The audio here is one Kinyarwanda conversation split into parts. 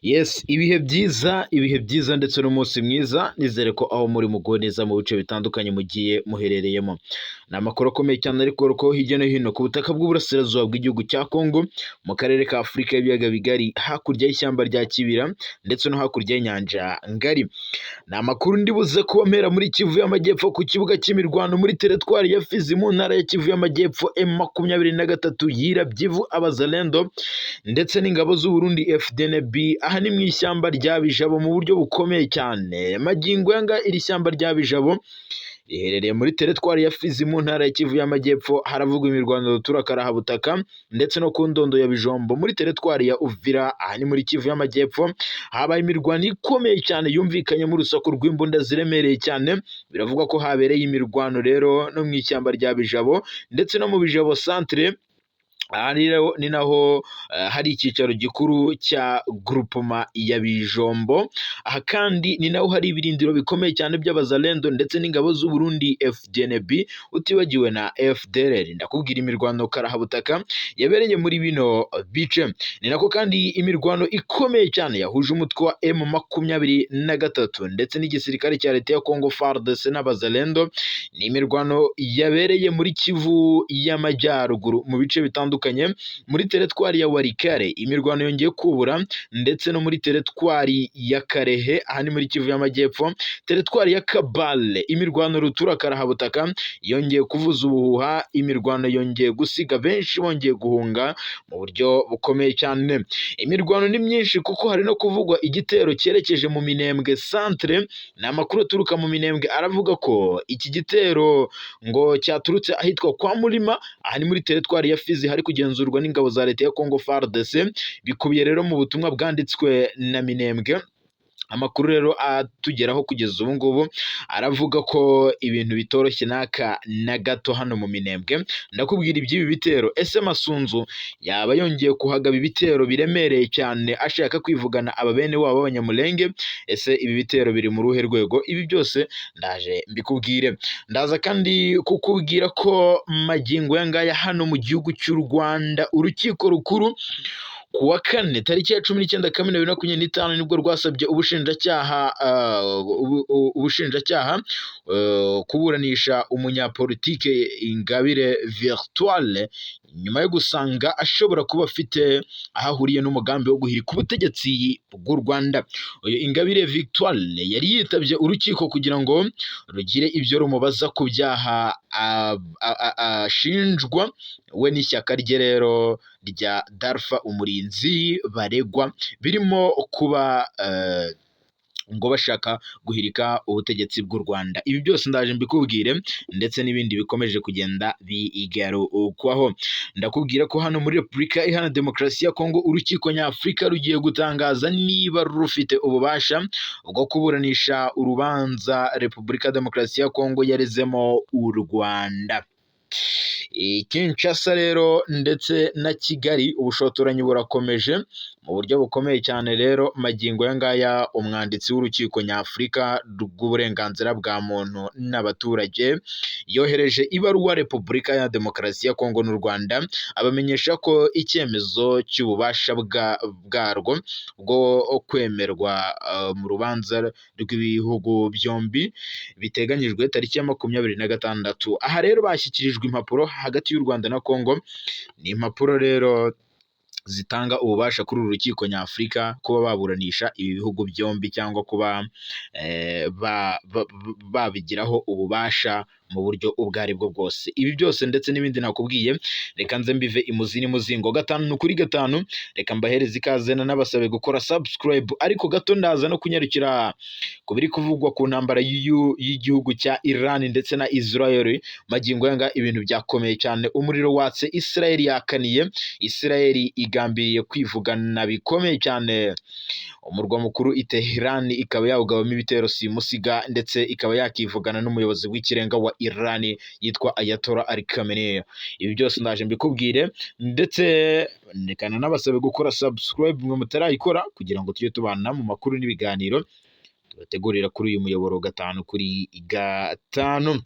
Yes, ibihe byiza ndetse n'umunsi mwiza, nizere ko aho muri muguwe neza mu bice bitandukanye mugiye muherereyemo. Ni amakuru akomeye cyane ariko ko hirya no hino ku butaka bw'uburasirazuba bw'igihugu cya Congo, mu karere ka Afurika y'ibiyaga bigari, hakurya y'ishyamba rya Kibira ndetse no hakurya y'inyanja ngari. Ni amakuru ndibuze kuba mpera muri Kivu y'Amajyepfo ku kibuga cy'imirwano muri teritwari ya Fizi mu ntara ya Kivu y'Amajyepfo, M23 yirabyivu abazalendo ndetse n'ingabo z'u Burundi FDNB. Aha ni mu ishyamba rya Bijabo mu buryo bukomeye cyane. Magingo yanga iri shyamba rya Bijabo riherereye muri teritwari ya Fizi mu ntara ya Kivu y'Amajyepfo, haravugwa imirwano ruturakarahabutaka ndetse no ku ndondo ya Bijombo muri teritwari ya Uvira. Aha ni muri Kivu y'Amajyepfo habaye imirwano ikomeye cyane yumvikanyemo urusaku rw'imbunda ziremereye cyane. Biravugwa ko habereye imirwano rero no mu ishyamba rya Bijabo ndetse no mu Bijabo centre. Aha rero ni naho hari icyicaro gikuru cya groupement ya Bijombo. Aha kandi ni naho hari ibirindiro bikomeye cyane by'abazalendo ndetse n'ingabo z'u Burundi FDNB, utibagiwe na FDLR. Ndakubwira imirwano karahabutaka yabereye muri bino bice. Ni nako kandi imirwano ikomeye cyane yahuje umutwe wa M23 ndetse n'igisirikare cya leta ya Congo FARDC n'abazalendo. Ni imirwano yabereye muri Kivu y'Amajyaruguru mu bice bitandukanye, muri teritwari ya Warikare imirwano yongeye kubura, ndetse no muri teritwari ya Karehe, aha ni muri Kivu y'Amajyepfo, teritwari ya Kabale imirwano ruturakarahabutaka yongeye kuvuza ubuhuha. Imirwano yongeye gusiga benshi bongeye guhunga mu buryo bukomeye cyane. Imirwano ni myinshi kuko hari no kuvugwa igitero cyerekeje mu Minembwe centre. Ni amakuru aturuka mu Minembwe aravuga ko iki gitero ngo cyaturutse ahitwa kwa Murima, aha ni muri teritwari ya Fizi, hari kugenzurwa n'ingabo za leta ya Congo FARDC. Bikubiye rero mu butumwa bwanditswe na Minembwe. Amakuru rero atugeraho kugeza ubu ngubu aravuga ko ibintu bitoroshye naka na gato hano mu Minembwe. Ndakubwira iby'ibi bitero. Ese Masunzu yaba yongeye kuhagaba ibitero biremereye cyane ashaka kwivugana aba bene wabo b'Abanyamulenge? Ese ibi bitero biri mu ruhe rwego? Ibi byose ndaje mbikubwire. Ndaza kandi kukubwira ko magingo yangaya hano mu gihugu cy'u Rwanda, urukiko rukuru ku wa kane tariki ya 19 Kamena 2025 nibwo rwasabye ubushinjacyaha kuburanisha umunyapolitike Ingabire Victoire nyuma yo gusanga ashobora kuba afite aho ahuriye n'umugambi wo guhirika ubutegetsi bw'u Rwanda. Uyu Ingabire Victoire yari yitabye urukiko kugira ngo rugire ibyo rumubaza ku byaha ashinjwa we n'ishyaka rye rero rya Darfa Umurinzi baregwa, birimo kuba ngo bashaka guhirika ubutegetsi bw'u Rwanda. Ibi byose ndaje mbikubwire, ndetse n'ibindi bikomeje kugenda bigarukwaho. Ndakubwira ko hano muri Repubulika Iharanira Demokarasi ya Kongo, urukiko nyafurika rugiye gutangaza niba rufite ububasha bwo kuburanisha urubanza Repubulika Demokarasi ya Kongo yarezemo u Rwanda. Kinshasa rero ndetse na Kigali ubushotoranyi burakomeje mu buryo bukomeye cyane. Rero magingo yangaya umwanditsi w'urukiko nyafurika rw'uburenganzira bwa muntu n'abaturage yohereje ibaruwa Repubulika ya Demokarasi ya Kongo n'u Rwanda, abamenyesha ko icyemezo cy'ububasha bwarwo bwo kwemerwa mu rubanza rw'ibihugu byombi biteganyijwe tariki ya 26. Aha rero bashyikirijwe impapuro hagati y'u Rwanda na Kongo. Ni impapuro rero zitanga ububasha kuri uru rukiko nyafurika kuba baburanisha ibi bihugu byombi, cyangwa kuba babigiraho ububasha mu buryo ubwo ari bwo bwose. Ibi byose ndetse n'ibindi nakubwiye, reka nze mbive imuzi n'umuzingo. 5 reka mbahereze ikaze n'abasabe gukora subscribe, ariko gato ndaza no kunyarukira ku biri kuvugwa ku ntambara y'igihugu cya Iran ndetse na Israel. Magingo yanga ibintu byakomeye cyane, umuriro watse, Israel yakaniye, Israel igambiriye kwivugana bikomeye cyane umurwa mukuru Tehran, ikaba yawugabamo ibitero simusiga, ndetse ikaba yakivugana n'umuyobozi w'ikirenga wa Iran yitwa Ayatollah Ali Khamenei. Ibi byose ndaje mbikubwire, ndetse ndekana n'abasabe gukora subscribe mwe mutarayikora, kugira ngo tujye tubana mu makuru n'ibiganiro tubategurira kuri uyu muyoboro 5 kuri 5.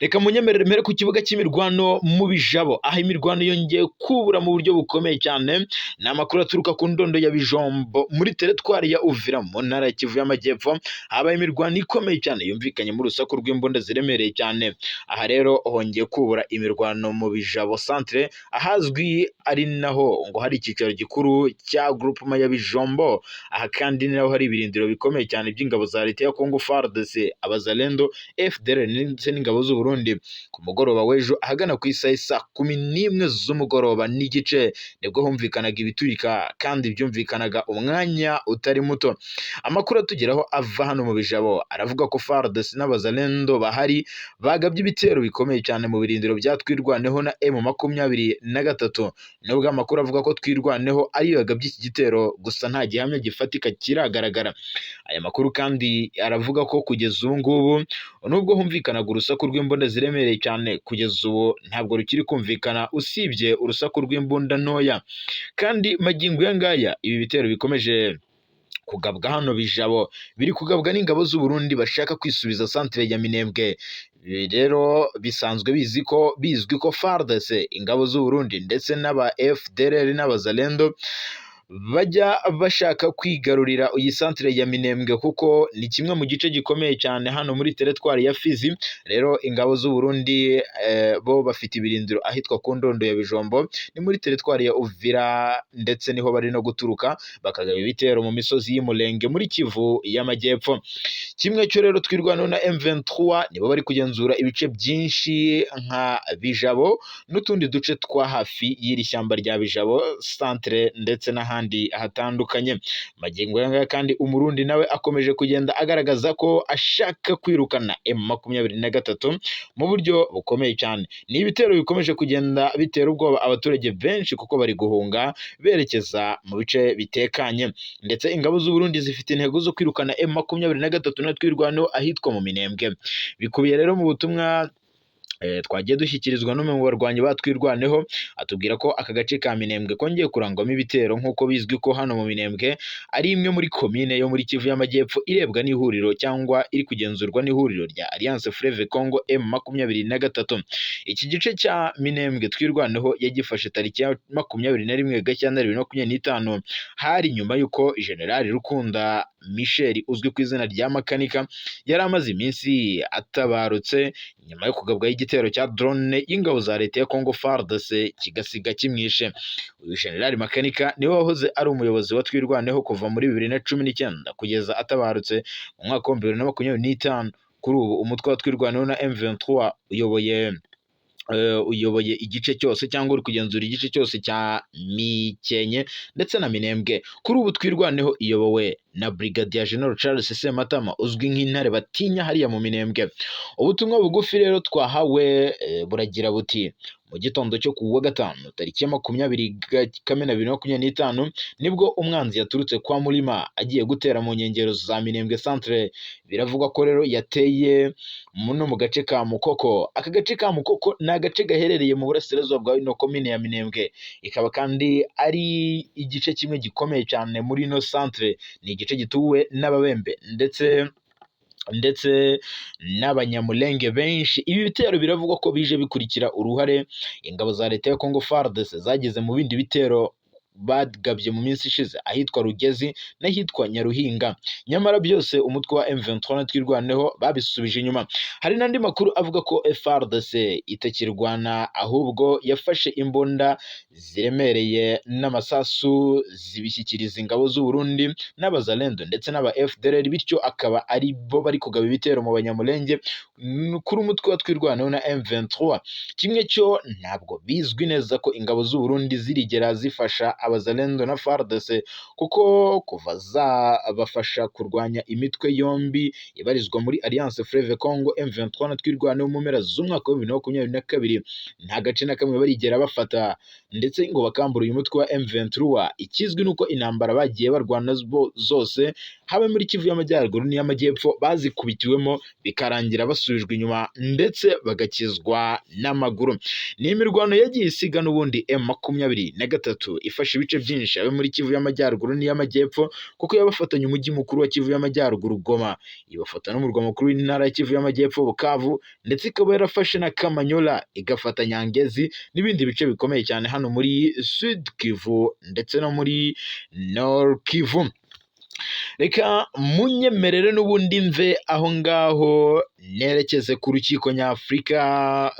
Reka munyemerere mpere ku kibuga cy'imirwano mu Bijabo, aho imirwano yongeye kubura mu buryo bukomeye cyane. Ni amakuru aturuka ku ndondo ya Bijombo muri teritwari ya Uvira mu ntara ya Kivu y'Amajyepfo, habaye imirwano ikomeye cyane yumvikanye mu rusaku rw'imbunda ziremereye cyane. Aha rero hongeye kubura imirwano mu Bijabo centre, ahazwi ari naho ngo hari icyicaro gikuru cya groupement ya Bijombo. Aha kandi ni naho hari ibirindiro bikomeye cyane by'ingabo za leta ya Congo FARDC, abazalendo, FDL ndetse n'ingabo z'u Burundi. Ku mugoroba w'ejo ahagana ku isaha saa 11 z'umugoroba n'igice nibwo humvikanaga ibiturika kandi byumvikanaga umwanya utari muto. Amakuru atugeraho ava hano mu Bijabo aravuga ko FARDC n'abazalendo bahari bagabye ibitero bikomeye cyane mu birindiro bya Twirwaneho na M23. Nubwo amakuru avuga ko Twirwaneho ariyo yagabye iki gitero, gusa nta gihamya gifatika kiragaragara. Aya makuru kandi aravuga ko kugeza ubu ngubu nubwo humvikanaga urusaku rw'imbunda ziremereye cyane, kugeza ubu ntabwo rukiri kumvikana usibye urusaku rw'imbunda ntoya. Kandi magingo ya ngaya ibi bitero bikomeje kugabwa hano Bijabo biri kugabwa n'ingabo z'u Burundi bashaka kwisubiza centre ya Minembwe. Rero bisanzwe bizwi ko FARDC, ingabo z'u Burundi ndetse n'aba FDLR n'abazalendo bajya bashaka kwigarurira iyi centre ya Minembwe, kuko ni kimwe mu gice gikomeye cyane hano muri teritwari ya Fizi. Rero ingabo z'u Burundi bo bafite ibirindiro ahitwa ku ndondo ya Bijombo, ni muri teritwari ya Uvira, ndetse niho bari no guturuka bakagaba ibitero mu misozi y'Umulenge muri Kivu y'Amajyepfo. Kimwe cyo rero Twirwaneho na M23 nibo bari kugenzura ibice byinshi nka Bijabo n'utundi duce twa hafi y'iri shyamba rya Bijabo centre ndetse n'ahandi hatandukanye. Magingo yanga kandi Umurundi nawe akomeje kugenda agaragaza ko ashaka kwirukana M23 mu buryo bukomeye cyane. Ni ibitero bikomeje kugenda bitera ubwoba abaturage benshi kuko bari guhunga berekeza mu bice bitekanye, ndetse ingabo z'u Burundi zifite intego zo kwirukana M23 na Twirwaneho ahitwa mu Minembwe. Bikubiye rero mu butumwa twagiye dushyikirizwa n'umwe mu barwanyi ba Twirwaneho, atubwira ko aka gace ka Minembwe kongeye kurangwamo ibitero, nk'uko bizwi ko hano mu Minembwe ari imwe muri komine yo muri Kivu y'Amajyepfo irebwa n'ihuriro cyangwa iri kugenzurwa n'ihuriro rya Alliance Fleuve Congo M23. Iki gice cya Minembwe Twirwaneho yagifashe tariki ya 21 Gashyantare 2025, hari nyuma y'uko General Rukunda Michel uzwi ku izina rya Makanika yari amaze iminsi atabarutse nyuma yo kugabwaho igitero cya drone y'ingabo za leta ya Congo FARDC kigasiga kimwishe. Uyu General Makanika niwe wahoze ari umuyobozi wa Twirwaneho kuva muri 2019 kugeza atabarutse mu mwaka wa 2025. Kuri ubu umutwe wa Twirwaneho na M23 uyoboye igice cyose cyangwa uri kugenzura igice cyose cya Mikenke ndetse na Minembwe. Kuri ubu Twirwaneho iyobowe na Brigadier General Charles Sematama uzwi nk'intare batinya hariya mu Minembwe. Ubutumwa bugufi rero twahawe buragira buti: mu gitondo cyo ku wa gatanu tariki ya 20 Kamena 2025 nibwo umwanzi yaturutse kwa Mulima agiye gutera mu nkengero za Minembwe centre. Biravugwa ko rero yateye no mu gace ka Mukoko. Aka gace ka Mukoko ni agace gaherereye mu burasirazuba bwa ino komine ya Minembwe, ikaba kandi ari igice kimwe gikomeye cyane muri ino centre. Ni igice gituwe n'Ababembe ndetse n'Abanyamulenge benshi. Ibi bitero biravugwa ko bije bikurikira uruhare ingabo za leta ya Congo FARDC zagize mu bindi bitero bagabye mu minsi ishize ahitwa Rugezi n'ahitwa Nyaruhinga. Nyamara byose umutwe wa M23 na Twirwaneho babisubije inyuma. Hari n'andi makuru avuga ko FARDC itakirwana, ahubwo yafashe imbunda ziremereye n'amasasu zibishyikiriza ingabo z'u Burundi n'abazalendo ndetse n'aba FDLR, bityo akaba ari bo bari kugaba ibitero mu Banyamulenge kuri umutwe wa Twirwaneho na M23. Kimwe cyo ntabwo bizwi neza ko ingabo z'u Burundi zirigera zifasha abazalendo na FARDC, kuko kuva zabafasha kurwanya imitwe yombi ibarizwa muri Alliance Fleuve Congo M23 na Twirwaneho mu mpera z'umwaka wa 2022 nta gace na kamwe barigera bafata. ndetse ngo bakambura uyu mutwe wa M23. Ikizwi nuko intambara bagiye barwana zose habe muri Kivu y'Amajyaruguru n'iy'Amajyepfo bazikubitiwemo bikarangira basubijwe inyuma ndetse bagakizwa n'amaguru. Ni imirwano yagiye isiga n'ubundi M23 ifashe ibice byinshi habe muri Kivu y'Amajyaruguru n'iy'Amajyepfo, kuko yabafatanya umujyi mukuru wa Kivu y'Amajyaruguru Goma, ibafata n'umurwa mukuru w'intara ya Kivu y'Amajyepfo Bukavu, ndetse ikaba yarafashe na Kamanyola, igafata Nyangezi n'ibindi bice bikomeye cyane hano muri Sud Kivu ndetse no muri Nord Kivu. Reka munyemerere n'ubundi mve aho ngaho nerekeze ku rukiko nyafurika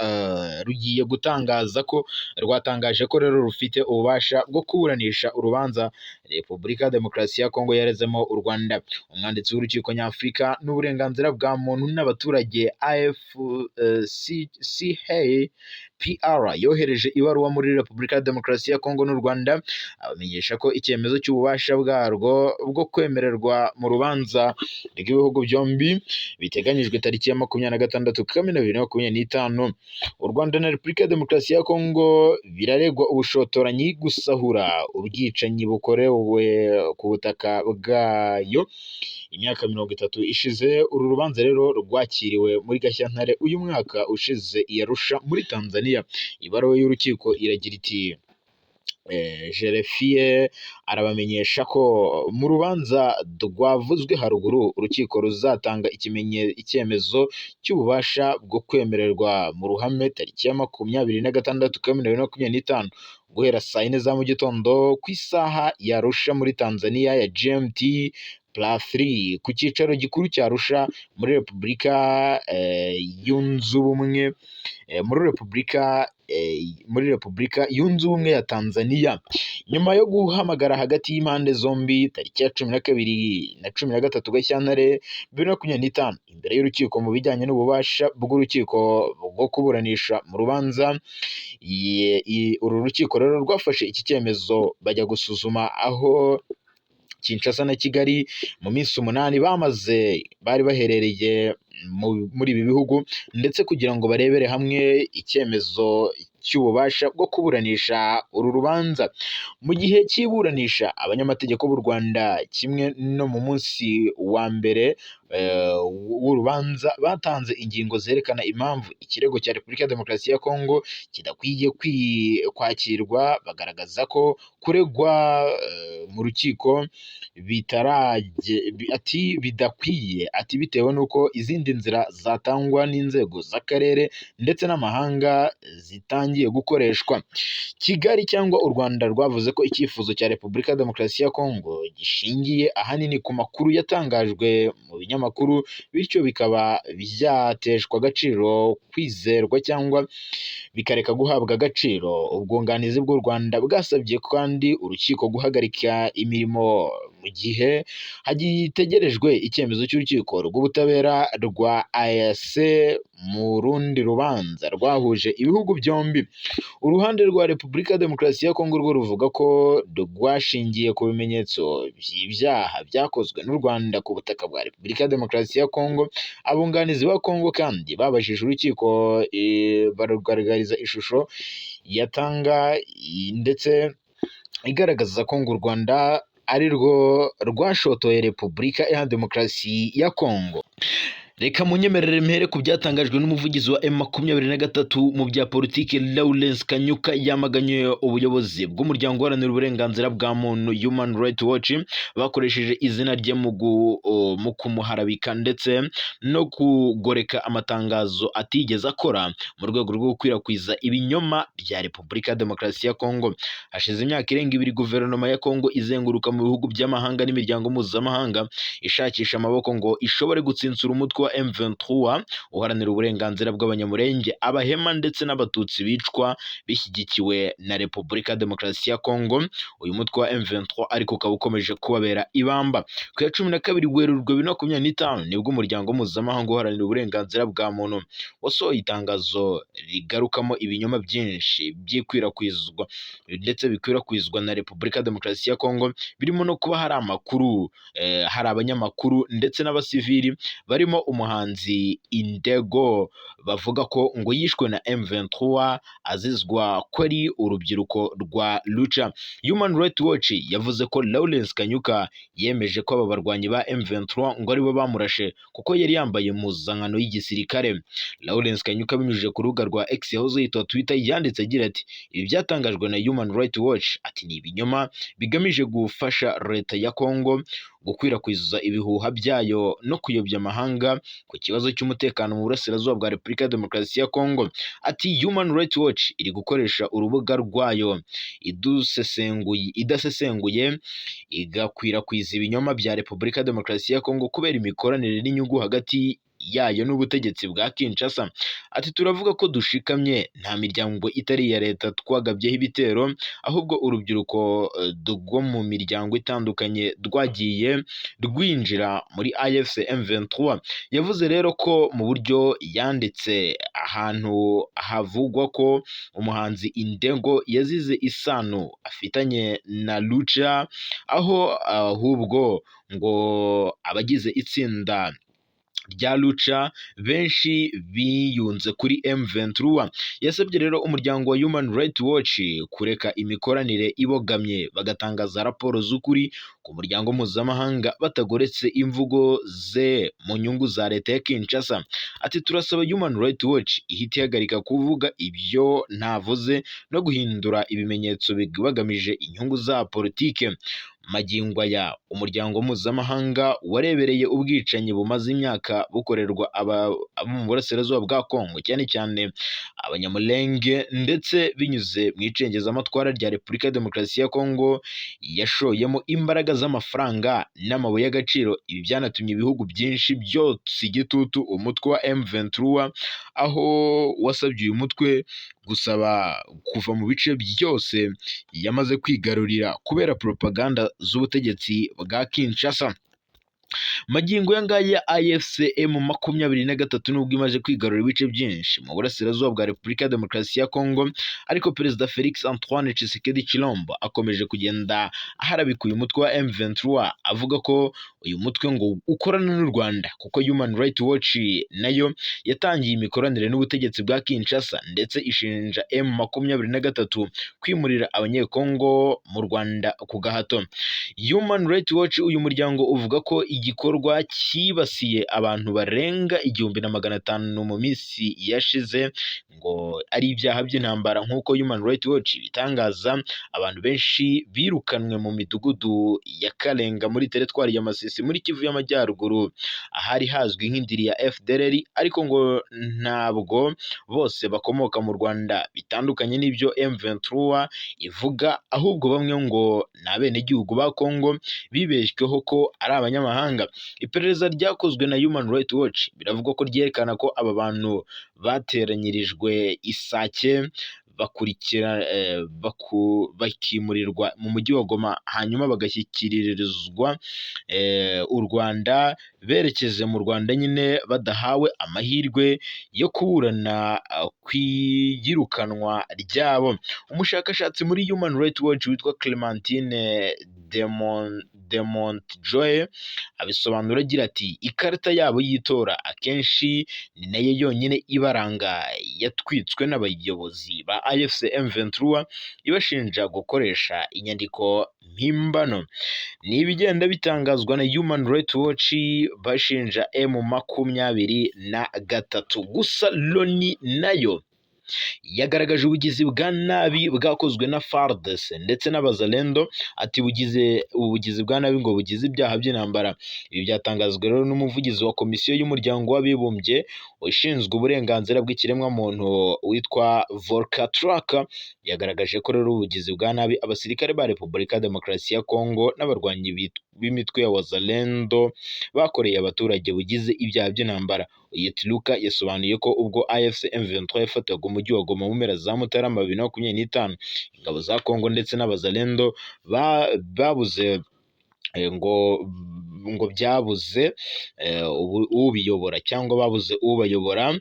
rugiye gutangaza ko rwatangaje ko rero rufite ububasha bwo kuburanisha urubanza Repubulika ya Demokarasi ya Kongo yarezemo u Rwanda. Umwanditsi w'urukiko nyafurika n'uburenganzira bwa muntu n'abaturage AFCHR yohereje ibaruwa muri Repubulika ya Demokarasi ya Kongo n'u Rwanda abamenyesha ko icyemezo cy'ububasha bwarwo bwo kwemererwa mu rubanza rw'ibihugu byombi biteganyijwe tariki ya 26 Kamena 2025. U Rwanda na Repubulika ya Demokarasi ya Kongo biraregwa ubushotoranyi, gusahura, ubwicanyi bukorewe ku butaka bwayo imyaka 30 ishize. Uru rubanza rero rwakiriwe muri Gashyantare uyu mwaka ushize i Arusha muri Tanzania. Ibaruwa y'urukiko iragira iti Jerefie arabamenyesha ko mu rubanza rwavuzwe haruguru urukiko ruzatanga icyemezo cy'ububasha bwo kwemererwa mu ruhame tariki ya 26 Kamena 2025 guhera saa 4 za mu gitondo ku isaha ya Arusha muri Tanzania ya GMT +3 ku cyicaro gikuru cya Arusha muri Repubulika yunze ubumwe muri Repubulika yunze ubumwe ya Tanzania. Nyuma yo guhamagara hagati y'impande zombi tariki ya 12 na 13 Gashyantare 2025 imbere y'urukiko mu bijyanye n'ububasha bw'urukiko bwo kuburanisha mu rubanza, uru rukiko rero rwafashe iki cyemezo bajya gusuzuma aho Kinshasa na Kigali mu minsi 8 bari baherereye muri ibi bihugu, ndetse kugira ngo barebere hamwe icyemezo cy'ububasha bwo kuburanisha uru rubanza. Mu gihe cy'iburanisha abanyamategeko b'u Rwanda kimwe no mu munsi wa mbere w'urubanza batanze ingingo zerekana impamvu ikirego cya Repubulika ya Demokarasi ya Kongo kidakwiye kwakirwa, bagaragaza ko kuregwa mu rukiko bidakwiye bitewe n'uko izindi nzira zatangwa n'inzego z'akarere ndetse n'amahanga zitangiye gukoreshwa. Kigali cyangwa u Rwanda rwavuze ko icyifuzo cya Repubulika ya Demokarasi ya Kongo gishingiye ahanini ku makuru yatangajwe mu binyamakuru, bityo bikaba byateshwa agaciro kwizerwa cyangwa bikareka guhabwa agaciro. Ubwunganizi bw'u Rwanda bwasabye kandi urukiko guhagarika imirimo mu gihe hagitegerejwe icyemezo cy'urukiko rw'ubutabera rwa EAC mu rundi rubanza rwahuje ibihugu byombi. Uruhande rwa Repubulika ya Demokarasi ya Kongo rwo ruvuga ko rwashingiye ku bimenyetso by'ibyaha byakozwe n'u Rwanda ku butaka bwa Repubulika ya Demokarasi ya Kongo. Abunganizi ba Kongo kandi babajije urukiko barugaragariza ishusho yatanga ndetse igaragaza ko u Rwanda ari rwo rwashotoye Repubulika ya Demokarasi ya Kongo. Reka munyemerere mpere ku byatangajwe n'umuvugizi wa M23 mu bya politiki Lawrence Kanyuka yamaganye ubuyobozi bw'umuryango uharanira uburenganzira bwa muntu Human Rights Watch bakoresheje izina rye mu kumuharabika ndetse no kugoreka amatangazo atigeze akora mu rwego rwo gukwirakwiza ibinyoma bya Repubulika ya Demokarasi ya Kongo. Hashize imyaka irenga 2 guverinoma ya Kongo izenguruka mu bihugu by'amahanga n'imiryango mpuzamahanga ishakisha amaboko ngo ishobore gutsinsura umutwe wa M23 uharanira uburenganzira bw'abanyamurenge, abahema ndetse n'abatutsi bicwa bishyigikiwe na Repubulika ya Demokarasi ya Kongo. Uyu mutwe wa M23 ariko ukaba ukomeje kubabera ibamba. Ku ya 12 Werurwe 2025 nibwo umuryango mpuzamahanga uharanira uburenganzira bwa muntu wasohoye itangazo rigarukamo ibinyoma byinshi byikwirakwizwa ndetse bikwirakwizwa na Repubulika ya Demokarasi ya Kongo, birimo no kuba hari amakuru hari abanyamakuru ndetse n'abasivili barimo umuhanzi Indego bavuga ko ngo yishwe na M23 azizwa ko ari urubyiruko rwa Lucha. Human Rights Watch yavuze ko Lawrence Kanyuka yemeje ko aba barwanyi ba M23 ngo aribo bamurashe kuko yari yambaye impuzankano y'igisirikare. Lawrence Kanyuka binyujije ku rubuga rwa X yahoze yitwa Twitter yanditse agira ati ibi byatangajwe na Human Rights Watch ati ni ibinyoma bigamije gufasha leta ya Kongo gukwirakwiza ibihuha byayo no kuyobya amahanga ku kibazo cy'umutekano mu burasirazuba bwa Repubulika ya Demokarasi ya Kongo. Ati Human Rights Watch iri gukoresha urubuga rwayo idasesenguye igakwirakwiza ibinyoma bya Repubulika ya Demokarasi ya Kongo kubera imikoranire n'inyungu hagati yayo n'ubutegetsi bwa Kinshasa. Ati turavuga ko dushikamye nta miryango itari iya leta twagabyeho ibitero, ahubwo urubyiruko rwo mu miryango itandukanye rwagiye rwinjira muri AFC M23. Yavuze rero ko mu buryo yanditse ahantu havugwa ko umuhanzi Indego yazize isano afitanye na Lucha, aho ahubwo ngo abagize itsinda rya Lucha benshi biyunze kuri M23. Yasabye rero umuryango wa Human Rights Watch kureka imikoranire ibogamye bagatangaza raporo z'ukuri ku muryango mpuzamahanga batagoretse imvugo ze mu nyungu za leta ya Kinshasa. Ati turasaba Human Rights Watch ihita ihagarika kuvuga ibyo ntavuze no guhindura ibimenyetso bagamije inyungu za politike. Magingo aya umuryango mpuzamahanga warebereye ubwicanyi bumaze imyaka bukorerwa abo mu burasirazuba bwa Kongo cyane cyane abanyamulenge, ndetse binyuze mu icengezamatwara rya Repubulika ya Demokarasi ya Kongo yashoyemo imbaraga z'amafaranga n'amabuye y'agaciro. Ibi byanatumye ibihugu byinshi byotsa igitutu umutwe wa M23, aho wasabye uyu mutwe gusaba kuva mu bice byose yamaze kwigarurira kubera propaganda z'ubutegetsi bwa Kinshasa. Magingo ya AFC M23 nubwo imaze kwigarura ibice byinshi mu burasirazuba bwa Repubulika ya Demokarasi ya Kongo, ariko Perezida Felix Antoine Tshisekedi Tshilombo akomeje kugenda aharabika uyu mutwe wa M23 avuga ko uyu mutwe ngo ukorana n'u Rwanda, kuko Human Rights Watch nayo yatangiye imikoranire n'ubutegetsi bwa Kinshasa ndetse ishinja M23 kwimurira abanyekongo mu Rwanda ku gahato. Human Rights Watch uyu muryango uvuga ko igikorwa cyibasiye abantu barenga 1500 mu minsi yashize ngo ari ibyaha by'intambara. Nk'uko Human Rights Watch bitangaza, abantu benshi birukanwe mu midugudu ya Karenga muri teritwari ya Masisi muri Kivu y'Amajyaruguru ahari hazwi nk'indiri ya FDLR, ariko ngo ntabwo bose bakomoka mu Rwanda bitandukanye n'ibyo M23 ivuga, ahubwo bamwe ngo ni abenegihugu ba Kongo bibeshyweho ko ari abanyamahanga. Iperereza ryakozwe na Human Rights Watch biravuga ko ryerekana ko aba bantu bateranyirijwe Isake bakimurirwa mu mujyi wa Goma, hanyuma bagashyikirizwa u Rwanda, berekeze mu Rwanda nyine badahawe amahirwe yo kuburana kwiyirukanwa ryabo. Umushakashatsi muri Human Rights Watch witwa Clementine de Montjoie abisobanura agira ati ikarita yabo y'itora akenshi ni nayo yonyine ibaranga yatwitswe n'abayobozi ba AFC M23 ibashinja gukoresha inyandiko mpimbano. Ni ibigenda bitangazwa na Human Rights Watch bashinja M23. Gusa Loni nayo yagaragaje ubugizi bwa nabi bwakozwe na FARDC ndetse n'abazalendo. Ati ubugizi bwa nabi ngo bugize ibyaha by'intambara. Ibi byatangazwa rero n'umuvugizi wa komisiyo y'umuryango w'abibumbye ushinzwe uburenganzira bw'ikiremwamuntu witwa Volker Turk. Yagaragaje ko rero ubugizi bwa nabi abasirikare ba Repubulika ya Demokarasi ya Kongo n'abarwanyi b'imitwe ya wazalendo bakoreye abaturage bugize ibyaha by'intambara. Yetluka yasobanuye ko ubwo AFC M23 yafataga umujyi wa Goma mu mpera za Mutarama 2025, ingabo za Kongo ndetse n'abazalendo babuze ngo byabuze ubiyobora cyangwa babuze ubayobora.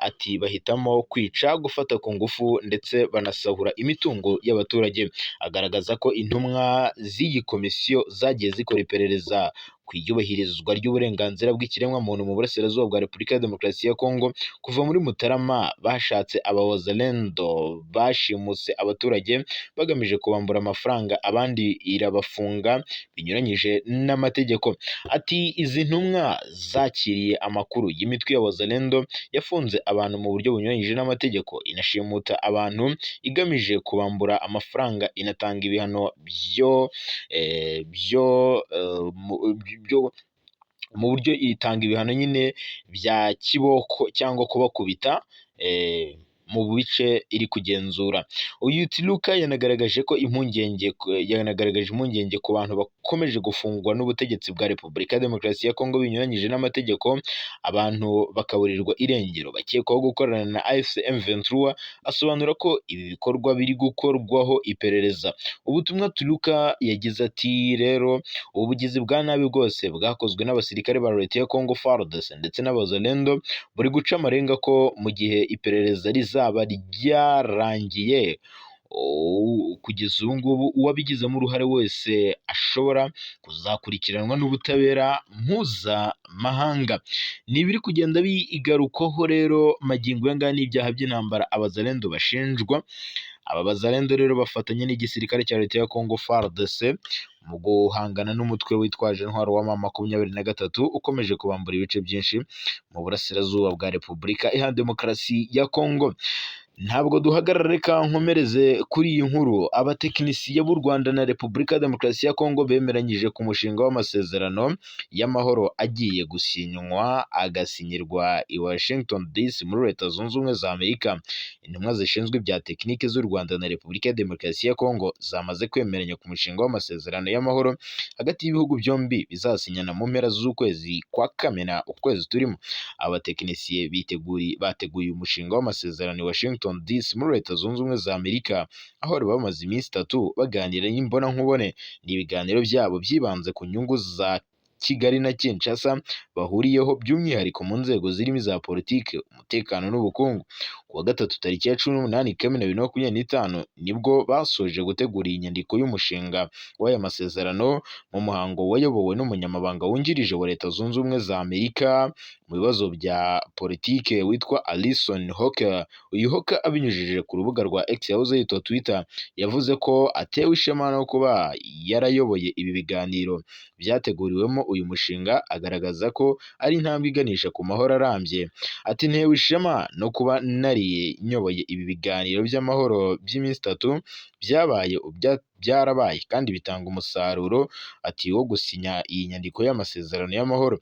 Ati bahitamo kwica, gufata ku ngufu ndetse banasahura imitungo y'abaturage. Agaragaza ko intumwa z'iyi komisiyo zagiye zikora iperereza ku iyubahirizwa ry'uburenganzira bw'ikiremwamuntu mu burasirazuba bwa Repubulika ya Demokarasi ya Kongo. Kuva muri Mutarama bashatse abawazalendo bashimuse abaturage bagamije kubambura amafaranga, abandi irabafunga binyuranyije n'amategeko. Ati izi ntumwa zakiriye amakuru y'imitwe ya wazalendo yafunze abantu mu buryo bunyuranyije n'amategeko, inashimuta abantu igamije kubambura amafaranga, inatanga ibihano mu buryo itanga ibihano nyine bya kiboko cyangwa kubakubita mu bice iri kugenzura. Uyu Tiluka yanagaragaje impungenge ku bantu bakomeje gufungwa n'ubutegetsi bwa Repubulika ya Demokarasi ya Kongo binyuranyije n'amategeko, abantu bakaburirwa irengero bakekwaho gukorana na AFC M23. Asobanura ko ibi bikorwa biri gukorwaho iperereza. Ubutumwa Tiluka yagize ati rero ubugizi bwa nabi bwose bwakozwe n'abasirikare ba leta ya Kongo FARDC ndetse n'abazalendo buri guca amarenga ko mu gihe iperereza rizaba ryarangiye, kugeza ubu ngubu uwabigizemo uruhare wese ashobora kuzakurikiranwa n'ubutabera mpuzamahanga. Ni ibiri kugenda bigarukaho rero magingo aya ngaya n'ibyaha by'intambara abazalendo bashinjwa. Aba bazalendo rero bafatanya n'igisirikare cya leta ya Kongo FARDC mu guhangana n'umutwe witwaje intwaro wa M23 ukomeje kubambura ibice byinshi mu burasirazuba bwa Repubulika Iharanira Demokarasi ya Kongo. Ntabwo duhagarara, reka nkomereze kuri iyi nkuru. Abatekinisiye b'u Rwanda na Repubulika ya Demokarasi ya Kongo bemeranyije ku mushinga w'amasezerano y'amahoro agiye gusinywa agasinyirwa i Washington DC muri Leta Zunze Ubumwe za Amerika. Intumwa zishinzwe ibya tekinike z'u Rwanda na Repubulika ya Demokarasi ya Kongo zamaze kwemeranya ku mushinga w'amasezerano y'amahoro hagati y'ibihugu byombi bizasinyana mu mpera z'ukwezi kwa Kamena ukwezi turimo. Abatekinisiye bateguye umushinga w'amasezerano i Washington DC muri Leta Zunze Ubumwe za Amerika, aho bari bamaze iminsi 3 baganira y'imbonankubone. Ni ibiganiro byabo byibanze ku nyungu za Kigali na Kinshasa bahuriyeho by'umwihariko mu nzego zirimo iza politiki, umutekano n'ubukungu. Ku wa gatatu tariki ya 18 Kamena 2025 nibwo basoje gutegura iyi nyandiko y'umushinga w'aya masezerano mu muhango wayobowe n'umunyamabanga wungirije wa Leta Zunze Ubumwe za Amerika mu bibazo bya politike witwa Alison Hocker. Uyu Hocker abinyujije ku rubuga rwa X yahoze yitwa Twitter yavuze ko atewe ishema no kuba yarayoboye ibi biganiro byateguriwemo uyu mushinga, agaragaza ko ari intambwe iganisha ku mahoro arambye. Ati ntewe ishema no kuba nyoboye ibi biganiro by'amahoro by'iminsi 3 byarabaye kandi bitanga umusaruro. Ati wo gusinya iyi nyandiko y'amasezerano y'amahoro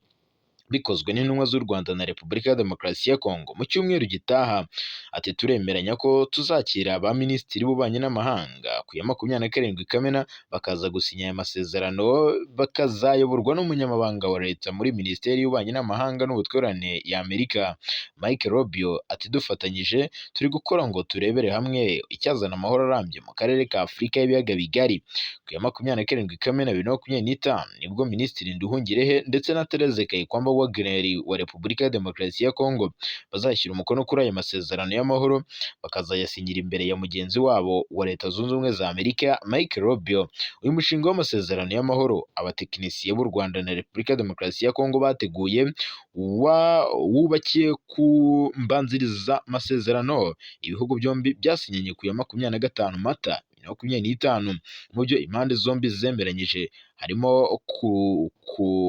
bikozwe n'intumwa z'u Rwanda na Repubulika ya Demokarasi ya Kongo mu cyumweru gitaha. Ati turemeranya ko tuzakira ba minisitiri b'ububanyi n'amahanga ku ya 27 Kamena bakaza gusinya aya masezerano, bakazayoborwa n'umunyamabanga wa leta muri Minisiteri y'Ububanyi n'Amahanga n'Ubutwererane ya Amerika Mike Rubio. Ati dufatanyije turi gukora ngo turebere hamwe icyazana amahoro arambye mu karere ka Afurika y'ibiyaga bigari. Ku ya 27 Kamena 2025 nibwo Minisitiri Nduhungirehe ndetse na Therese Kayikwamba Wagner wa Repubulika ya Demokarasi ya Kongo bazashyira umukono kuri aya masezerano y'amahoro, bakazayasinyira imbere ya mugenzi wabo wa Leta Zunze Ubumwe za Amerika Mike Rubio. Uyu mushinga w'amasezerano y'amahoro abatekinisiye b'u Rwanda na Repubulika ya Demokarasi ya Kongo bateguye wubakiye ku mbanziriza masezerano ibihugu byombi byasinyanye ku ya 25 Mata 2025. Mu byo impande zombi zemeranyije harimo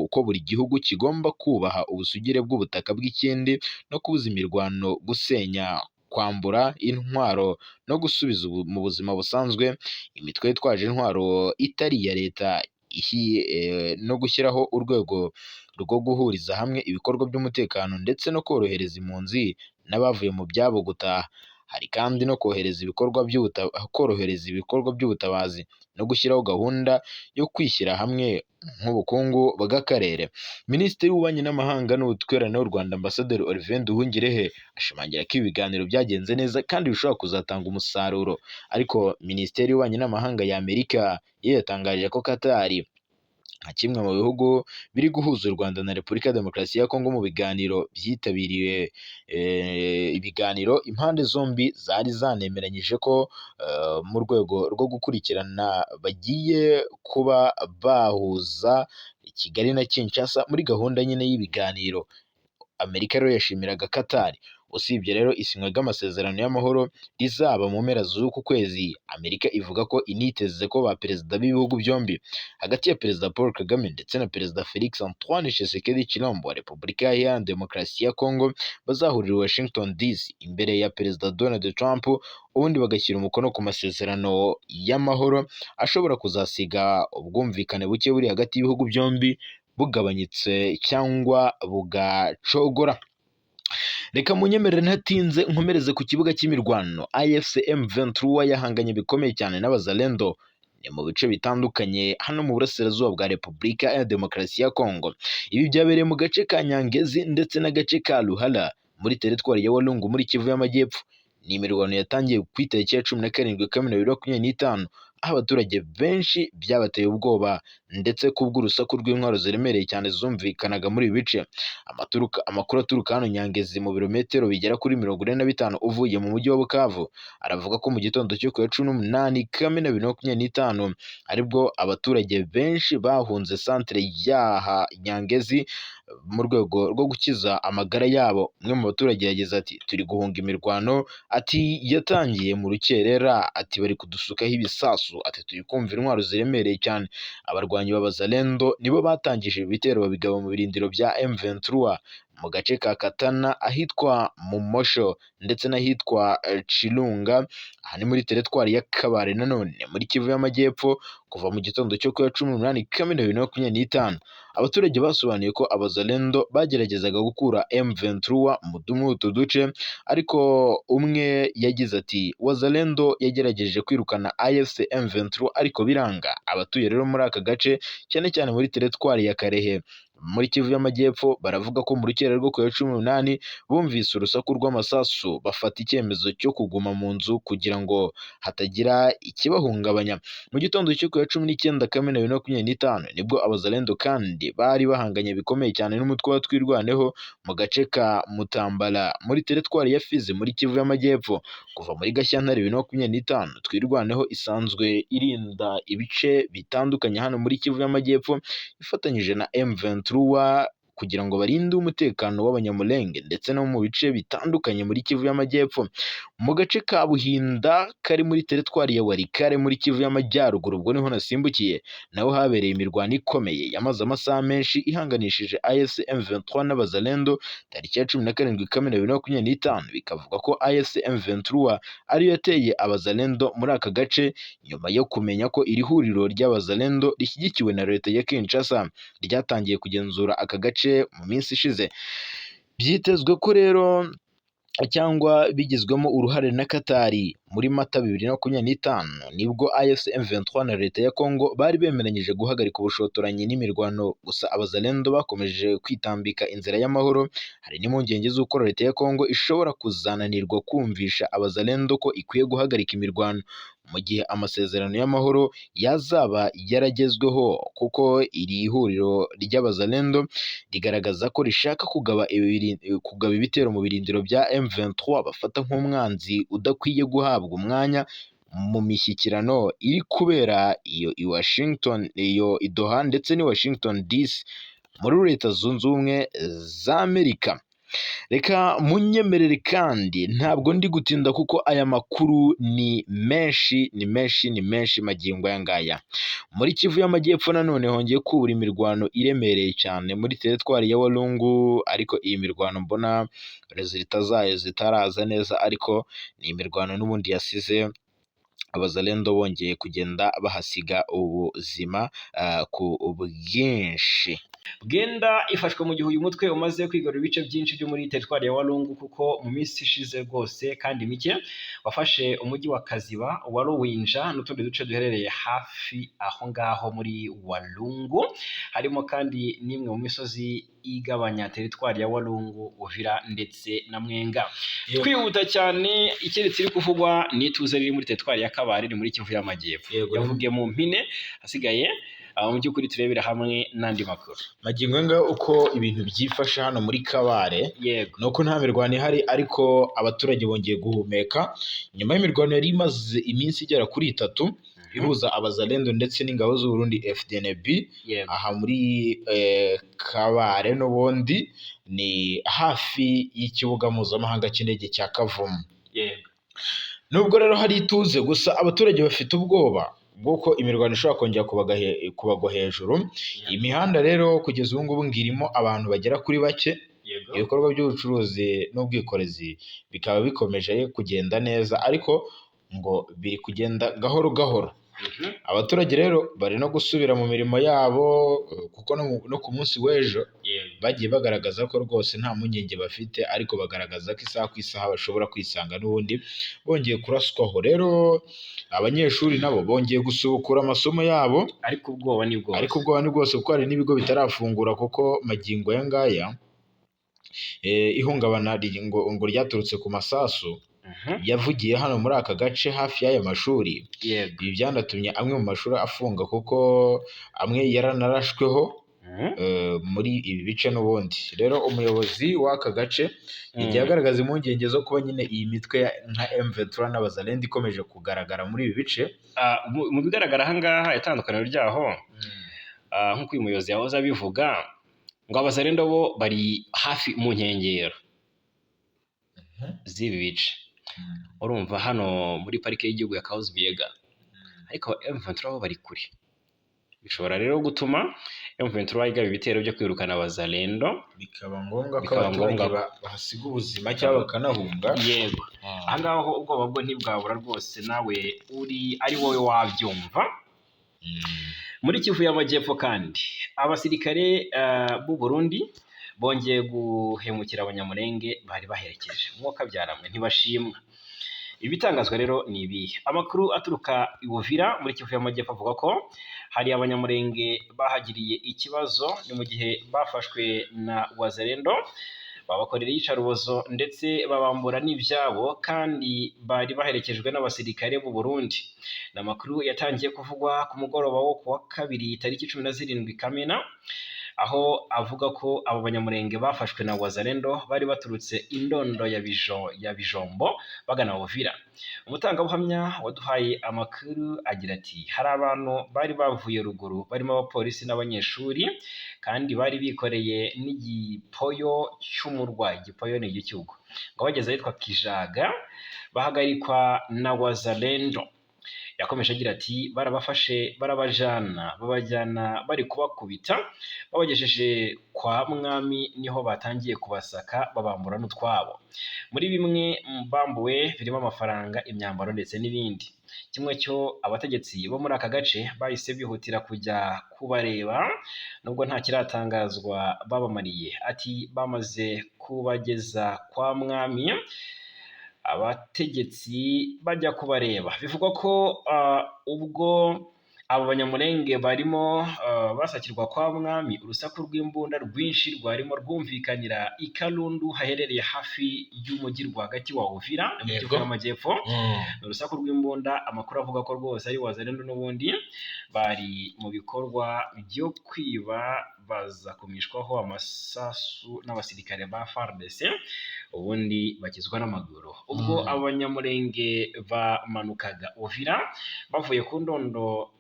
ko buri gihugu kigomba kubaha ubusugire bw'ubutaka bw'ikindi no kubuza imirwano, gusenya, kwambura intwaro no gusubiza mu buzima busanzwe imitwe yitwaje intwaro itari iya leta, no gushyiraho urwego rwo guhuriza hamwe ibikorwa by'umutekano ndetse no korohereza impunzi n'abavuye mu byabo gutaha. Hari kandi no korohereza ibikorwa by'ubutabazi no gushyiraho gahunda yo kwishyira hamwe nk'ubukungu bw'akarere. Minisitiri w'Ububanyi n'Amahanga n'Ubutwererane w'u Rwanda Ambasaderi Olivier Nduhungirehe ashimangira ko ibiganiro byagenze neza kandi bishobora kuzatanga umusaruro. Ariko Minisiteri y'Ububanyi n'Amahanga ya Amerika yo yatangaje ko Qatar nka kimwe mu bihugu biri guhuza u Rwanda na Repubulika ya Demokarasi ya Kongo mu biganiro byitabiriye ibiganiro impande zombi zari zanemeranyije ko mu rwego rwo gukurikirana bagiye kuba bahuza Kigali na Kinshasa muri gahunda nyine y'ibiganiro. Amerika rero yashimiraga Qatar. Usibye rero isinywa ry'amasezerano y'amahoro rizaba mu mpera z'uku kwezi, Amerika ivuga ko initeze ko ba perezida b'ibihugu byombi hagati ya Perezida Paul Kagame ndetse na Perezida Felix Antoine Tshisekedi Tshilombo wa Repubulika ya Demokarasi ya Kongo bazahurira i Washington DC imbere ya Perezida Donald Trump, ubundi bagashyira umukono ku masezerano y'amahoro ashobora kuzasiga ubwumvikane buke buri hagati y'ibihugu byombi bugabanyitse cyangwa bugacogora. Reka munyemerere ntatinze nkomereze ku kibuga cy'imirwano. AFC M23 yahanganye bikomeye cyane n'abazalendo ni mu bice bitandukanye hano mu burasirazuba bwa Repubulika ya Demokarasi ya Kongo. Ibi byabereye mu gace ka Nyangezi ndetse n'agace ka Luhala muri teritwari ya Walungu muri Kivu y'Amajyepfo. Ni imirwano yatangiye ku itariki ya 17 Kamena 2025, aho abaturage benshi byabateye ubwoba ndetse kubw'urusaku rw'intwaro ziremereye cyane zumvikanaga muri ibi bice. Amakuru aturuka hano Nyangezi mu birometero bigera kuri 45 uvuye mu mujyi wa Bukavu aravuga ko mu gitondo cyo ku ya 18 Kamena 2025 aribwo abaturage benshi bahunze santere yaha Nyangezi mu rwego rwo gukiza amagara yabo. Umwe mu baturage yagize ati turi guhunga imirwano, ati yatangiye mu rukerera, ati bari kudusukaho ibisasu, ati turi kumva intwaro ziremereye cyane. Abarwanyi b'abazalendo nibo batangije ibitero babigaba mu birindiro bya M23 mu gace ka Katana ahitwa Mumosho ndetse n'ahitwa Chilunga, aha ni muri teritwari ya Kabare nanone muri Kivu y'Amajyepfo kuva mu gitondo cyo ku ya 18 Kamena 2025. Abaturage basobanuye ko abazalendo bageragezaga gukura M23 mu utu duce, ariko umwe yagize ati wazalendo yagerageje kwirukana AFC M23 ariko biranga. Abatuye rero muri aka gace cyane cyane muri teritwari ya Karehe muri Kivu y'Amajyepfo baravuga ko mu rukera rwo ku ya 18 bumvise urusaku rw'amasasu, bafata icyemezo cyo kuguma mu nzu kugira ngo hatagira ikibahungabanya. Mu gitondo cyo ku ya 19 Kamena 2025 nibwo abazalendo kandi bari bahanganye bikomeye cyane n'umutwe wa Twirwaneho mu gace ka Mutambala muri teritwari ya Fizi muri Kivu y'Amajyepfo. Kuva muri Gashyantare 2025 Twirwaneho isanzwe irinda ibice bitandukanye hano muri Kivu y'Amajyepfo ifatanyije na M23 kugira ngo barinde umutekano w'abanyamulenge ndetse no mu bice bitandukanye muri Kivu y'Amajyepfo. Mu gace ka Buhinda kari muri teritwari ya Warikare muri Kivu y'Amajyaruguru, ubwo niho nasimbukiye, naho habereye imirwano ikomeye yamaze amasaha menshi ihanganishije AFC M23 n'abazalendo tariki ya 17 Kamena 2025. Bikavuga ko AFC M23 ariyo yateye abazalendo muri aka gace nyuma yo kumenya ko iri huriro ry'abazalendo rishyigikiwe na leta ya Kinshasa ryatangiye kugenzura aka gace mu minsi ishize. Byitezwe ko rero cyangwa bigizwemo uruhare na Katari muri Mata 2025 nibwo AFC M23 na leta ya Kongo bari bemeranyije guhagarika ubushotoranyi n'imirwano. Gusa abazalendo bakomeje kwitambika inzira y'amahoro. Hari n'impungenge z'uko leta ya Kongo ishobora kuzananirwa kumvisha abazalendo ko ikwiye guhagarika imirwano mu gihe amasezerano y'amahoro yazaba yaragezweho, kuko iri huriro ry'abazalendo rigaragaza ko rishaka kugaba ibitero mu birindiro bya M23 bafata nk'umwanzi udakwiye guhabwa umwanya mu mishyikirano iri kubera iyo i Washington, iyo i Doha ndetse ni Washington DC muri Leta Zunze Ubumwe za Amerika. Reka munyemerere kandi ntabwo ndi gutinda kuko aya makuru ni menshi magingo aya ngaya. Muri Kivu y'Amajyepfo nanone hongeye kubura imirwano iremereye cyane muri teritwari ya Walungu, ariko iyi mirwano mbona resultat zayo zitaraza neza, ariko ni imirwano n'ubundi yasize abazalendo bongeye kugenda bahasiga ubuzima ku bwinshi. Bwenda ifashwe mu gihe uyu mutwe umaze kwigarura ibice byinshi byo muri teritwari ya Walungu, kuko mu minsi ishize rwose kandi mike wafashe umujyi wa Kaziba, wa Ruwinja n'utundi duce duherereye hafi aho ngaho muri Walungu, harimo kandi n'imwe mu misozi igabanya teritwari ya Walungu, Uvira ndetse na Mwenga. Twihuta cyane, ikeretse iri kuvugwa n'ituze riri muri teritwari ya Kabare ni muri Kivu y'Amajyepfo. Yavugiye mu mpine, hasigaye mu by'ukuri turebera hamwe n'andi makuru. magingo aya ngaya uko ibintu byifashe hano muri Kabare Yego. ni uko nta mirwano ihari ariko abaturage bongeye guhumeka nyuma y'imirwano yari imaze iminsi igera kuri 3 ihuza abazalendo ndetse n'ingabo z'u Burundi FDNB Yego. aha muri Kabare n'ubundi ni hafi y'ikibuga mpuzamahanga cy'indege cya Kavumu. Yego. Nubwo rero hari ituze gusa abaturage bafite ubwoba bw'uko imirwano ishobora kongera kubagwa hejuru. Imihanda rero kugeza ubu ngubu ngirimo abantu bagera kuri bake. Yego. Ibikorwa by'ubucuruzi n'ubwikorezi bikaba bikomeje kugenda neza ariko ngo biri kugenda gahoro gahoro. Abaturage rero bari no gusubira mu mirimo yabo kuko no ku munsi w'ejo bagiye bagaragaza ko rwose nta mpungenge bafite ariko bagaragaza ko isaha ku isaha bashobora kwisanga n'ubundi bongeye kuraswaho. Rero abanyeshuri nabo bongeye gusubukura amasomo yabo ariko ubwoba ni bwose kuko hari n'ibigo bitarafungura kuko magingo aya ngaya ihungabana ngo ryaturutse ku masasu yavugiye hano muri aka gace hafi y'aya mashuri. Ibi byanatumye amwe mu mashuri afunga kuko amwe yaranarashweho muri ibi bice n'ubundi. Rero umuyobozi w'aka gace yagiye agaragaza impungenge zo kuba nyine iyi mitwe nka M23 n'abazalendo ikomeje kugaragara muri ibi bice. Mu bigaragara aha ngaha itandukaniro ryaho nk'uko uyu muyobozi yahoze abivuga ngo abazalendo bo bari hafi mu nkengero z'ibi bice. Urumva hano muri parike y'igihugu ya Kahuzi-Biega ariko M23 bo bari kure. Bishobora rero gutuma M23 igaba ibitero byo kwirukana abazalendo bikaba ngombwa ko abaturage bahasiga ubuzima cyangwa bakanahunga. Yego. Aha ngaho ubwoba bwo ntibwabura rwose nawe ari wowe wabyumva. Muri Kivu y'Amajyepfo kandi abasirikare b'u Burundi bongeye guhemukira abanyamurenge bari baherekeje umwuka byaramwe ntibashimwa. Ibitangazwa rero ni ibihe. Amakuru aturuka i Uvira muri Kivu y'Amajyepfo avuga ko hari abanyamurenge bahagiriye ikibazo ni mu gihe bafashwe na wazalendo babakorera iyicarubozo ndetse babambura n'ibyabo kandi bari baherekejwe n'abasirikare b'u Burundi. Ni amakuru yatangiye kuvugwa ku mugoroba wo kuwa 2 tariki 17 Kamena aho avuga ko abo banyamurenge bafashwe na wazalendo bari baturutse indondo ya Bijombo bagana Uvira. Umutangabuhamya waduhaye amakuru agira ati hari abantu bari bavuye ruguru barimo abapolisi n'abanyeshuri kandi bari bikoreye n'igipoyo cy'umurwayi. Igipoyo ni igicyugo. Ngo bageze ahitwa Kijaga bahagarikwa na wazalendo. Yakomeje agira ati barabafashe babajyana bari kubakubita babagejeje kwa mwami niho batangiye kubasaka babambura n'utwabo. Muri bimwe bambuwe birimo amafaranga, imyambaro ndetse n'ibindi. Kimwe cyo abategetsi bo muri aka gace bahise bihutira kujya kubareba nubwo nta kiratangazwa babamariye. Ati bamaze kubageza kwa mwami abategetsi bajya kubareba. Bivugwa ko ubwo abo banyamurenge barimo basakirwa kwa mwami urusaku rw'imbunda rwinshi rwarimo rwumvikanira i Kalundu haherereye hafi y'umujyi rwagati wa Uvira mu Kivu y'Amajyepfo. Urusaku rw'imbunda amakuru avuga ko rwose ari wazalendo n'ubundi bari mu bikorwa byo kwiba baza kumishwaho amasasu n'abasirikare ba FARDC ubundi bakizwa n'amaguru. Ubwo abanyamurenge bamanukaga Uvira bavuye ku ndondo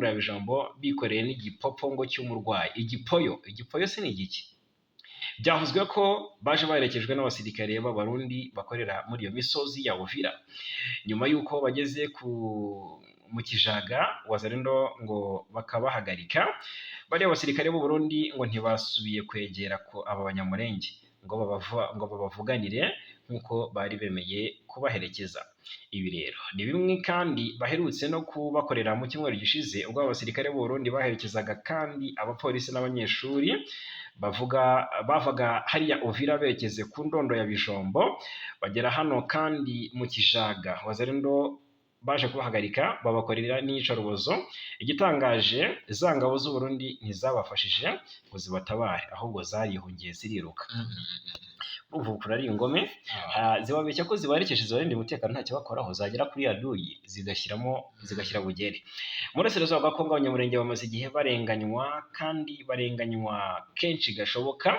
ya Bijombo bikoreye n'igipopongo cy'umurwayi. Igipoyo se ni igiki? Byavuzwe ko baje baherekejwe n'abasirikare b'Abarundi bakorera muri iyo misozi ya Uvira. Nyuma y'uko bageze mu Kijaga wazalendo ngo bakabahagarika, bari abasirikare b'u Burundi ngo ntibasubiye kwegera ko aba banyamurenge ngo babavuganire nk'uko bari bemeye kubaherekeza. Ibi rero ni bimwe kandi baherutse no kubakorera mu cyumweru gishize ubwo abasirikare b'u Burundi baherekezaga kandi abapolisi n'abanyeshuri bavaga hariya Uvira berekeze ku ndondo ya Bijombo bagera hano kandi mu Kijaga wazalendo baje kubahagarika babakorera n'iyicarubozo. Igitangaje za ngabo z'u Burundi ntizabafashije ngo zibatabare ahubwo zarihungiye ziriruka. urumva ari ingome zibabeshya ko zibaherekeje zibarinda umutekano ntacyo bakoraho, zagera kuri aduyi zigashyira bugere. Mu burasirazuba bwa Kongo abanyamurenge bamaze igihe barenganywa, kandi barenganywa kenshi gashoboka,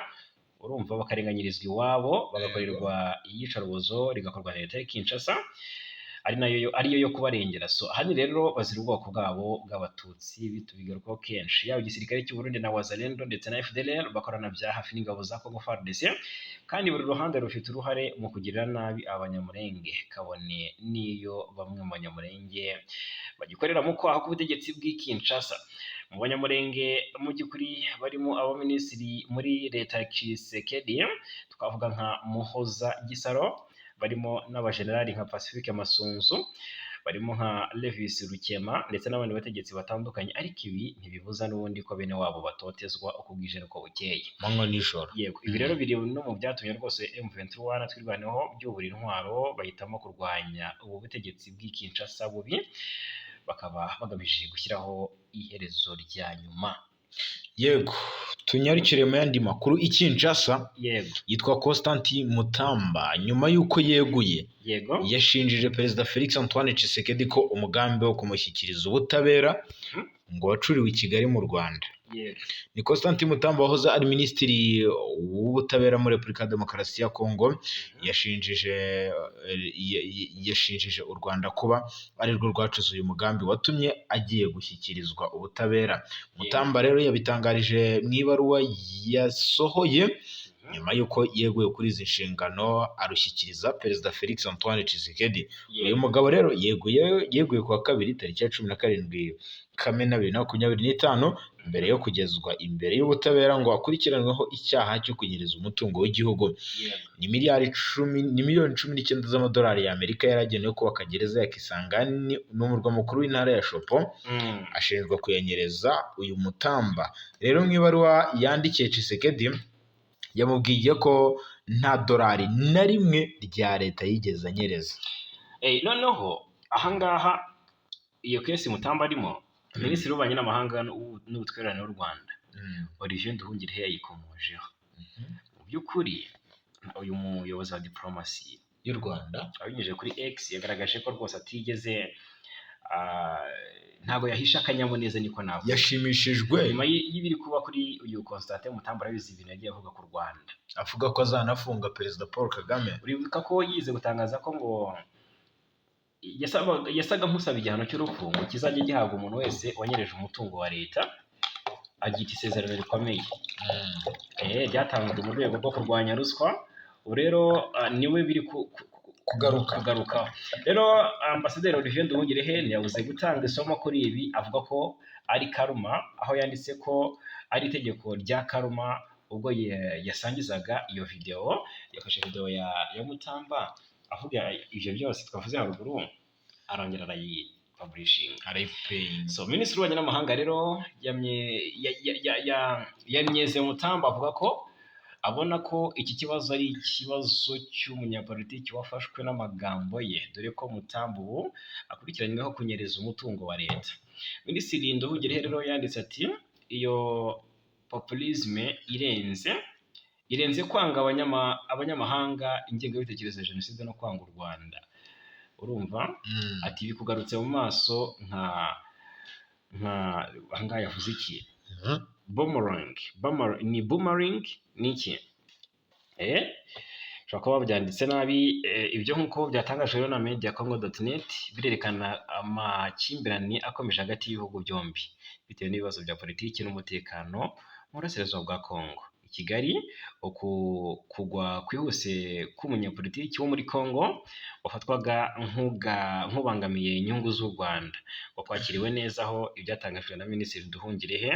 urumva bakarenganyirizwa iwabo, bagakorerwa iyicarubozo rigakorwa na leta ya Kinshasa, ariyo yo kubarengera. So hano rero bazira ubwoko bwabo bw'abatutsi, bitubigarukaho kenshi, yaba igisirikare cy'u Burundi na Wazalendo ndetse na FDLR bakorana bya hafi n'ingabo za Congo FARDC, kandi buri ruhande rufite uruhare mu kugirira nabi abanyamurenge, kabone n'iyo bamwe mu banyamurenge bagikorera mu kwaha k'ubutegetsi bw'i Kinshasa. Mu banyamurenge mu by'ukuri barimo abaminisitiri muri leta ya Tshisekedi, twavuga nka Muhoza Gisaro, barimo n'abajenerali nka Pacifique Masunzu, barimo nka Levis Rukema ndetse n'abandi bategetsi batandukanye, ariko ibi ntibibuza n'ubundi ko bene wabo batotezwa uko bwije n'uko bukeye, manywa n'ijoro. Yego, ibi rero biri no mu byatumye rwose M23 twirwaneho byubura intwaro, bahitamo kurwanya ubu butegetsi bw'i Kinshasa bubi, bakaba bagamije gushyiraho iherezo rya nyuma. Yego, tunyarukire mu yandi makuru. I Kinshasa Yego, yitwa Constantin Mutamba, nyuma y'uko yeguye, yego, yashinjije Perezida Felix Antoine Tshisekedi ko umugambi wo kumushyikiriza ubutabera ngo wacuriwe i Kigali mu Rwanda. yego, Ni Constantin Mutamba wahoze ari minisitiri w'ubutabera muri Repubulika ya Demokarasi ya Kongo, yashinjije u Rwanda kuba ari rwo rwacuze uyu mugambi watumye agiye gushyikirizwa ubutabera. Mutamba rero yabitangarije mu ibaruwa yasohoye nyuma y'uko yeguye kuri izi nshingano, arushyikiriza Perezida Felix Antoine Tshisekedi. Uyu mugabo rero yeguye ku wa kabiri tariki ya 17 Kamena 2025, mbere yo kugezwa imbere y'ubutabera ngo akurikiranweho icyaha cyo kunyereza umutungo w'igihugu. Ni miliyoni 19 z'amadolari y'Amerika yaragenewe kubaka gereza ya Kisangani n'umurwa mukuru w'intara ya Shopo. Ashinjwa kuyanyereza uyu Mutamba. Rero mu ibaruwa yandikiye Tshisekedi yamubwiye ko nta dolari na rimwe rya leta yigeze anyereza. Noneho ahangaha iyo kesi Mutamba arimo, Minisitiri w'Ububanyi n'Amahanga n'Ubutwererane w'u Rwanda Olivier Nduhungirehe yayikomojeho. Mu by'ukuri uyu muyobozi wa diplomasi y'u Rwanda abinyujije kuri X yagaragaje ko rwose atigeze ntabwo yahisha akanyamuneza, niko navuga. Yashimishijwe nyuma y'ibiri kuba kuri uyu Constantin Mutamba, arabizi ibintu yagiye avuga ku Rwanda, avuga ko azanafunga Perezida Paul Kagame. uribuka ko yize gutangaza ko ngo yasaga nk'usaba igihano cy'urupfu ngo kizajya gihabwa umuntu wese wanyereje umutungo wa leta, aryita isezerano rikomeye. Ryatanzwe mu rwego rwo kurwanya ruswa. Ubu rero niwe biri kugarukaho. Rero Ambasaderi Olivier Nduhungirehe ntiyabuze gutanga isomo kuri ibi, avuga ko ari karuma, aho yanditse ko ari itegeko rya karuma. Ubwo yasangizaga iyo video, yafashe video ya Mutamba avuga ivyo byose twavuze haruguru, arongera arayipublishinga, arayiplaying. So Minisitiri w'Ububanyi n'Amahanga rero yamyeze Mutamba, avuga ko abona ko iki kibazo ari ikibazo cy'umunyapolitiki wafashwe n'amagambo ye, dore ko Mutamba ubu akurikiranyweho kunyereza umutungo wa leta. Minisitiri Nduhungirehe rero yanditse ati, iyo populisme irenze kwanga abanyamahanga ingengabitekerezo ya jenoside no kwanga u Rwanda. Urumva? Ati bikugarutse mu maso ahangaha yavuze iki? Boomerang ni iki? Ushobora kuba babyanditse nabi. Ibyo nk'uko byatangajwe rero na mediacongo.net birerekana amakimbirane akomeje hagati y'ibihugu byombi bitewe n'ibibazo bya politiki n'umutekano mu burasirazuba bwa Kongo. I Kigali, kugwa kwihuse k'umunyapolitiki wo muri Kongo wafatwaga nk'ubangamiye inyungu z'u Rwanda, wakwakiriwe neza, aho ibyatangajwe na Minisitiri Nduhungirehe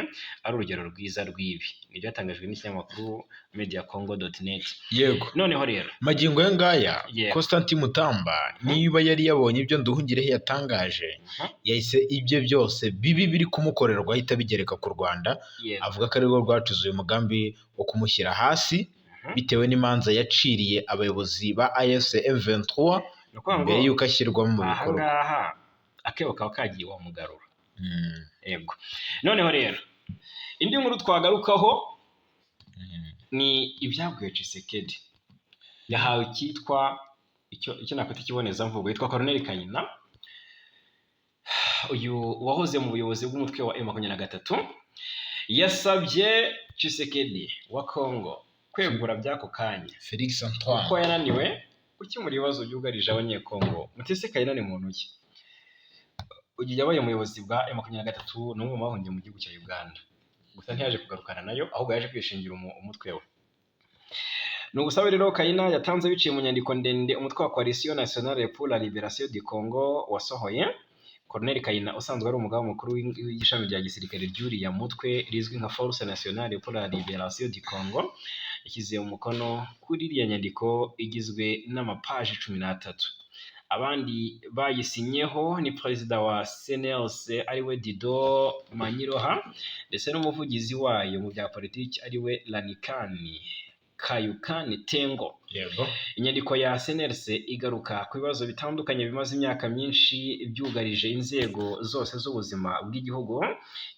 ari urugero rwiza rw'ibi. Ni ibyatangajwe n'ikinyamakuru mediacongo.net. Yego, noneho rero magingo ya ngaya Constantin Mutamba niba yari yabonye ibyo Nduhungirehe yatangaje, yahise ibyo byose bibi biri kumukorerwa ahita bigereka ku Rwanda. Avuga ko ari rwo rwacuze uyu mugambi wo kumushyira hasi bitewe n'imanza yaciriye abayobozi ba AFC M23 mbere y'uko ashyirwamo mu bikorwa. Ahangaha akebo kaba kagiye wamugarura. Yego, noneho rero indi nkuru twagarukaho ni ibyabwiye Tshisekedi. yahawe icyitwa icyo nakwita ikibonezamvugo, yitwa Colonel Kayina. Uyu wahoze mu buyobozi bw'umutwe wa M23 yasabye Tshisekedi wa Congo kwegura by'ako kanya Felix Antoine kuko yananiwe gukemura ibibazo byugarije abanyekongo. Mutesi Kayina ni muntu ki? Uyu yabaye umuyobozi bwa M23 n'umwe mu bahungiye mu gihugu cya Uganda, gusa ntiyaje kugarukana nayo, ahubwo yaje kwishingira umutwe we. Ni ubusabe rero Kayina yatanze biciye mu nyandiko ndende umutwe wa Coalition Nationale pour la Libération du Congo wasohoye. Colonel Kayina usanzwe ari umugaba mukuru w'ishami rya gisirikare ry'uriya mutwe rizwi nka Force Nationale pour la Libération du Congo, yashyize umukono kuri iriya nyandiko igizwe n'amapaji 13. Abandi bayisinyeho ni perezida wa CNLC ariwe Dido Manyiroha, ndetse n'umuvugizi wayo mu bya politiki ariwe Lanikani Kayukani Tengo. yego Inyandiko ya CNLC igaruka ku bibazo bitandukanye bimaze imyaka myinshi byugarije inzego zose z'ubuzima bw'igihugu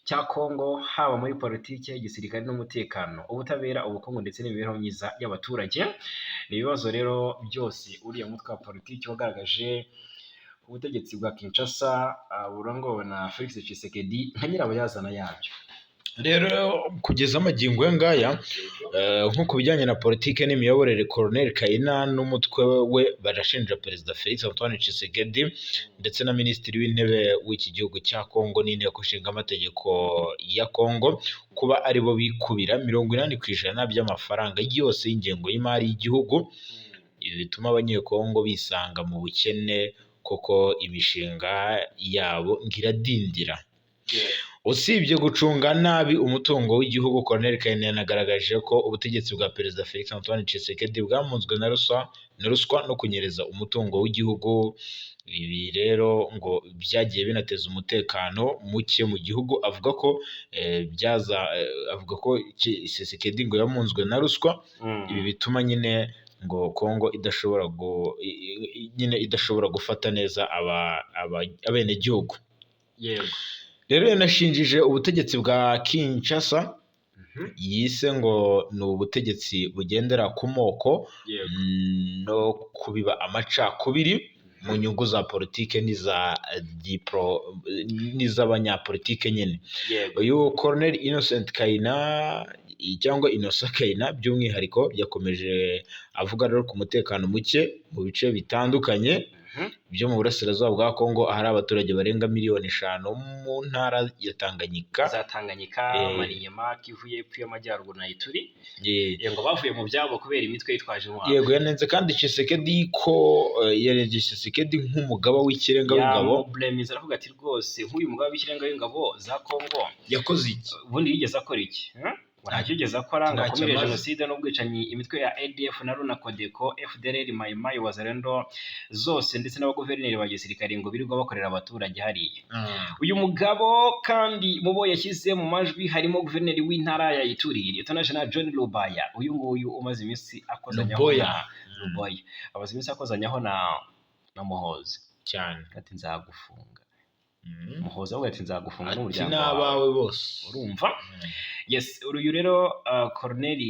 cya Congo, haba muri politiki, igisirikare n'umutekano, ubutabera, ubukungu ndetse n'imibereho myiza y'abaturage. Ni ibibazo rero byose uriya mutwe wa politiki wagaragaje ubutegetsi bwa Kinshasa burongowe na Felix Tshisekedi nka nyirabayazana yabyo. rero kugeza amagingo ngaya nko ku bijyanye na politike n'imiyoborere, Colonel Kayina n'umutwe we barashinja perezida Felix Antoine Tshisekedi ndetse na minisitiri w'intebe w'iki gihugu cya Congo n'inteko nshinga amategeko ya Congo kuba aribo bikubira 80% by'amafaranga yose y'ingengo y'imari y'igihugu. Ibi bituma abanyekongo bisanga mu bukene, koko imishinga yabo ngiradindira. Usibye gucunga nabi umutungo w'igihugu, Colonel Kayina yanagaragaje ko ubutegetsi bwa perezida Felix Antoine Tshisekedi bwamunzwe na ruswa no kunyereza umutungo w'igihugu. Ibi rero ngo byagiye binateza umutekano muke mu gihugu. Avuga ko Tshisekedi ngo yamunzwe na ruswa. Ibi bituma nyine ngo Congo idashobora gufata neza abenegihugu. Yego. Rero yanashinjije ubutegetsi bwa Kinshasa, yise ngo ni ubutegetsi bugendera ku moko no kubiba amacakubiri mu nyungu za politike n'iz'abanyapolitike nyine. Uyu Colonel Innocent Kayina cyangwa Innocent Kayina by'umwihariko yakomeje avuga rero ku mutekano muke mu bice bitandukanye byo mu burasirazuba bwa Congo, ahari abaturage barenga 5 miliyoni mu ntara ya Tanganyika, Maniema, Kivu y'Epfo y'Amajyaruguru na Ituri. Ngo bavuye mu byabo kubera imitwe yitwaje intwaro. Yego, yanenze kandi Tshisekedi nk'umugaba w'ikirenga w'ingabo. Yamublemiza aravuga ati rwose nk'uyu mugaba w'ikirenga w'ingabo za Congo yakoze iki? Ubundi yigeze akora iki? Ntacyo yigeze akora ngo akumire jenoside n'ubwicanyi imitwe ya ADF na Runa Kodeko, FDLR, Mai Mai, Wazalendo zose ndetse n'abaguverineri ba gisirikare ngo birirwa bakorera abaturage hariya. Uyu mugabo kandi mu bo yashyize mu majwi harimo guverineri w'intara ya Ituri, Lieutenant General John Lubaya. Uyu nguyu umaze iminsi akozanyaho na Muhozi cyane, ati nzagufunga. Muhozi avuga ati nzagufunga n'umuryango n'abawe bose, urumva? Yes, uyu rero Colonel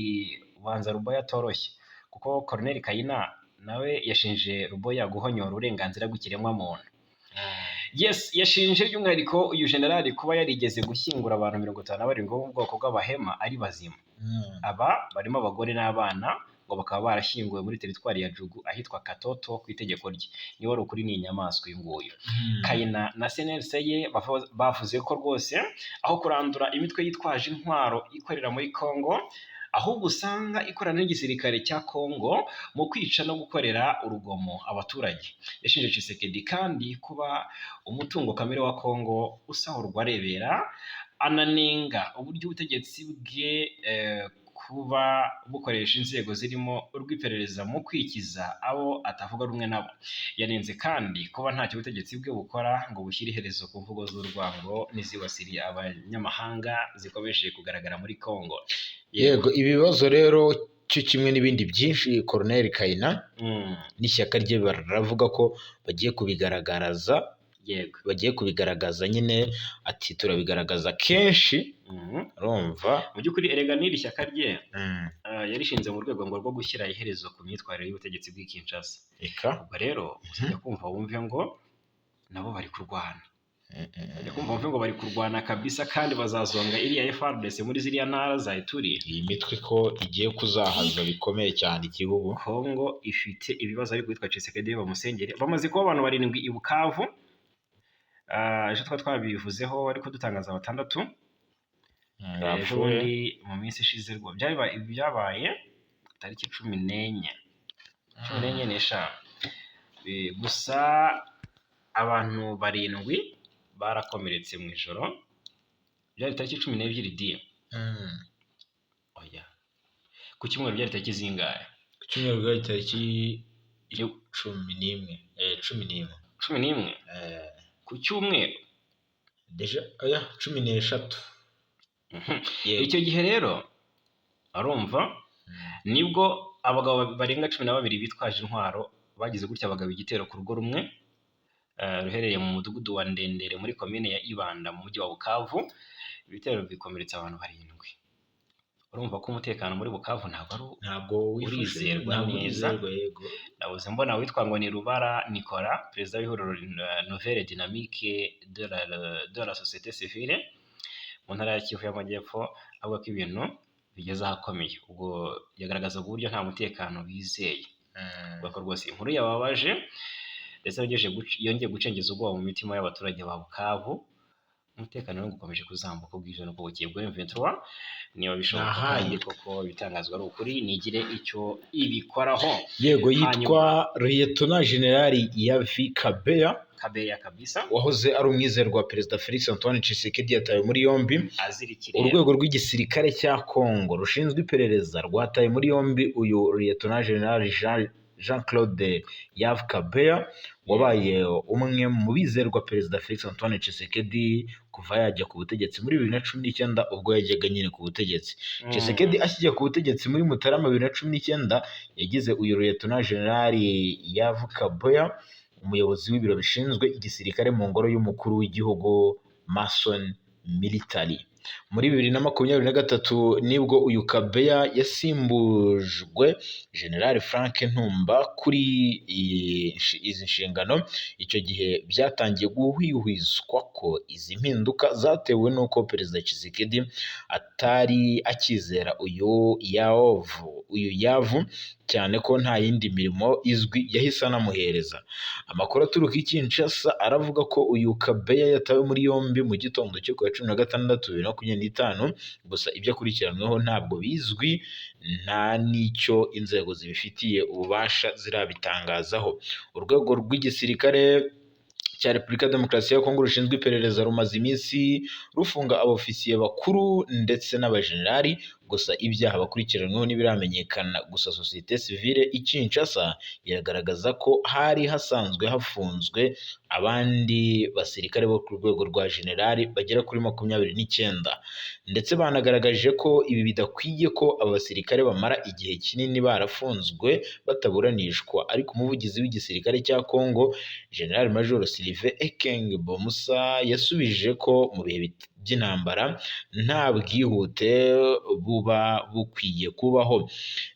Banza Ruboya atoroshye, kuko Colonel Kayina nawe yashinje Ruboya guhonyora uburenganzira bw'ikiremwa muntu. Yes, yashinje by'umwihariko uyu generali kuba yarigeze gushyingura abantu 57 mu bwoko bw'abahema ari bazima. Aba barimo abagore n'abana, ngo bakaba barashyinguwe muri teritwari ya Jugu ahitwa Katoto ku itegeko rye. Ni wari ukuri ni inyamaswa uyu nguyu. Kayina na CNLC ye bavuze ko rwose aho kurandura imitwe yitwaje intwaro ikorera muri Congo, ahubwo usanga ikorana n'igisirikare cya Congo mu kwica no gukorera urugomo abaturage. Yashinje Tshisekedi kandi kuba umutungo kamere wa Congo usahurwa arebera, ananenga uburyo ubutegetsi bwe kuba bukoresha inzego zirimo urw'iperereza mu kwikiza abo atavuga rumwe nabo. Yanenze kandi kuba ntacyo ubutegetsi bwe bukora ngo bushyire iherezo ku mvugo z'urwango n'izibasiriye abanyamahanga zikomeje kugaragara muri Congo. Yego, ibi bibazo rero cyo kimwe n'ibindi byinshi Colonel Kayina n'ishyaka rye baravuga ko bagiye kubigaragaza nyine, ati turabigaragaza kenshi. Urumva mu by'ukuri erega n'iri shyaka rye yarishinze mu rwego ngo rwo gushyira iherezo ku myitwarire y'ubutegetsi bw'i Kinshasa. Eka. Ubwo rero uzajya kumva wumve ngo nabo bari kurwana. Uzajya kumva wumve ngo bari kurwana kabisa kandi bazazonga iriya FARDC muri ziriya ntara za Ituri. Iyi mitwe ko igiye kuzahaza bikomeye cyane igihugu. Kongo ifite ibibazo ariko witwa Tshisekedi bamusengere. Bamaze kuba abantu 7 i Bukavu. Ejo twabivuzeho ariko dutangaza 6. Ejo bundi mu minsi ishize rwo byabaye tariki 14 n'eshanu. Gusa abantu 7 barakomeretse mu ijoro. Byari tariki 12 diye. Oya. Ku cyumweru byari tariki zingahe? Ku cyumweru byari tariki 11. 11. Ku cyumweru deja oya 13. Icyo gihe rero arumva nibwo abagabo barenga 12 bitwaje intwaro bagize gutya abagabo igitero ku rugo rumwe ruherereye mu mudugudu wa Ndendere muri komine ya Ibanda mu mujyi wa Bukavu. Ibitero bikomeretsa abantu 7. Urumva ko umutekano muri Bukavu ntabwo urizerwa neza. Yego. Nabuze mbona witwa ngo ni Rubara Nicolas, perezida w'ihuriro Nouvelle Dynamique de la Société Civile mu ntara ya Kivu y'Amajyepfo, avuga ko ibintu bigeze ahakomeye. Ubwo yagaragaza uburyo nta mutekano bizeye. Ubwo rwose inkuru yababaje ndetse yongeye gucengeza ubwoba mu mitima y'abaturage ba Bukavu. Umutekano w'u ukomeje kuzamuka ubwije no kubukiye bwa M23. Niba bishoboka kandi koko bitangazwa ari ukuri nigire icyo ibikoraho. Yego, yitwa Lieutenant General Yavi Kabeya kabisa, wahoze ari umwizerwa wa Perezida Felix Antoine Tshisekedi yatawe muri yombi. Azirikire urwego rw'igisirikare cya Kongo rushinzwe iperereza rwataye muri yombi uyu Lieutenant General Jean-Claude Yav Kabeya wabaye umwe mu bizerwa Perezida Felix Antoine Tshisekedi kuva yajya ku butegetsi muri 2019 ubwo yajyaga nyine ku butegetsi. Tshisekedi akijya ku butegetsi muri Mutarama 2019 yagize uyu Lieutenant General Yav Kabeya umuyobozi w'ibiro bishinzwe igisirikare mu ngoro y'umukuru w'igihugu Mason Military. Muri 2023 nibwo uyu Kabeya yasimbujwe General Frank Ntumba kuri izi nshingano. Icyo gihe byatangiye guhwihwiswa ko izi mpinduka zatewe n'uko Perezida Tshisekedi atari akizera uyu Yavu cyane ko nta yindi mirimo izwi yahise anamuhereza. Amakuru aturuka i Kinshasa aravuga ko uyu Kabeya yatawe muri yombi mu gitondo cyo ku 16 2025. Gusa ibyo akurikiranweho ntabwo bizwi, nta n'icyo inzego zibifitiye ububasha zirabitangazaho. Urwego rw'igisirikare cya Repubulika Demokarasi ya Kongo rushinzwe iperereza rumaze iminsi rufunga abofisiye bakuru ndetse n'abajenerali. Gusa ibyaha bakurikiranyweho ntibiramenyekana. Gusa societe civile i Kinshasa iragaragaza ko hari hasanzwe hafunzwe abandi basirikare bo ku rwego rwa generali bagera kuri 29, ndetse banagaragaje ko ibi bidakwiye ko abasirikare bamara igihe kinini barafunzwe bataburanishwa. Ariko umuvugizi w'igisirikare cya Kongo General Major Sylvain Ekenge Bomusa yasubije ko mu bihe by'intambara nta bwihute buba bukwiye kubaho.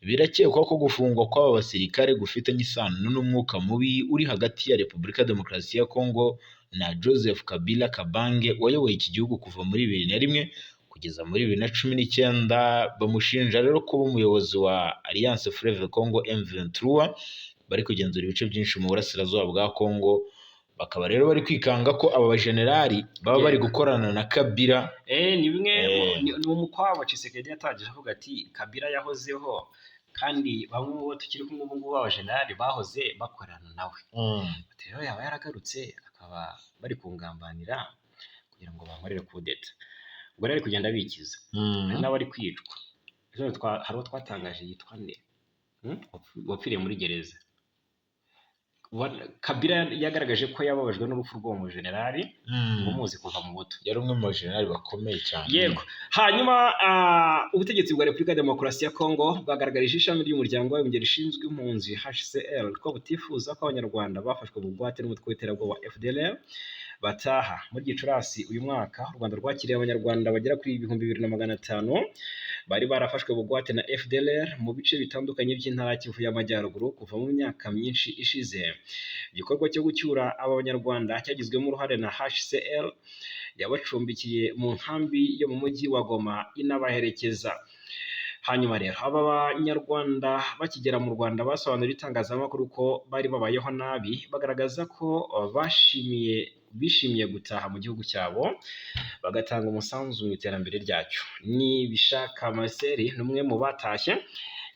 Birakekwa ko gufungwa kw'aba basirikare gufitanye isano n'umwuka mubi uri hagati ya Repubulika Demokarasi ya Kongo na Joseph Kabila Kabange wayoboye iki gihugu kuva muri 2001 kugeza muri 2019. Bamushinja rero kuba umuyobozi wa Alliance Fleuve Congo M23 bari kugenzura ibice byinshi mu burasirazuba bwa Kongo. Bakaba rero bari kwikanga ko aba bajenerali baba bari gukorana na Kabila. Ni bimwe ni umukwabo Tshisekedi yatangije avuga ati Kabila yahozeho kandi bamwe mu bo tukiri kumwe ubu ngubu abajenerali bahoze bakorana nawe. Rero yaba yaragarutse akaba bari kungambanira kugira ngo bankorere kudeta. Ubwo rero kugenda bikiza n'abari kwicwa. Hari uwo twatangaje yitwa nde wapfiriye muri gereza. Kabila yagaragaje ko yababajwe n'urupfu rw'uwo mujenerali ngo muzi kuva mu buto. Yari umwe mu bajenerali bakomeye cyane. Yego. Hanyuma ubutegetsi bwa Repubulika Demokarasi ya Kongo bwagaragarije ishami ry'umuryango w'abibumbye rishinzwe impunzi HCR ko butifuza ko abanyarwanda bafashwe mu bugwate n'umutwe w'iterabwoba FDLR bataha. Muri Gicurasi uyu mwaka u Rwanda rwakiriye abanyarwanda bagera kuri 2,500 bari barafashwe bugwate na FDLR mu bice bitandukanye by'intara ya Kivu y'Amajyaruguru kuva mu myaka myinshi ishize. Igikorwa cyo gucyura aba banyarwanda cyagizwemo uruhare na HCR yabacumbikiye mu nkambi yo mu mujyi wa Goma inabaherekeza. Hanyuma rero aba banyarwanda bakigera mu Rwanda basobanurira itangazamakuru ko bari babayeho nabi, bagaragaza ko bishimiye gutaha mu gihugu cyabo bagatanga umusanzu mu iterambere ryacyo. Nibishaka Marcel ni umwe mu batashye,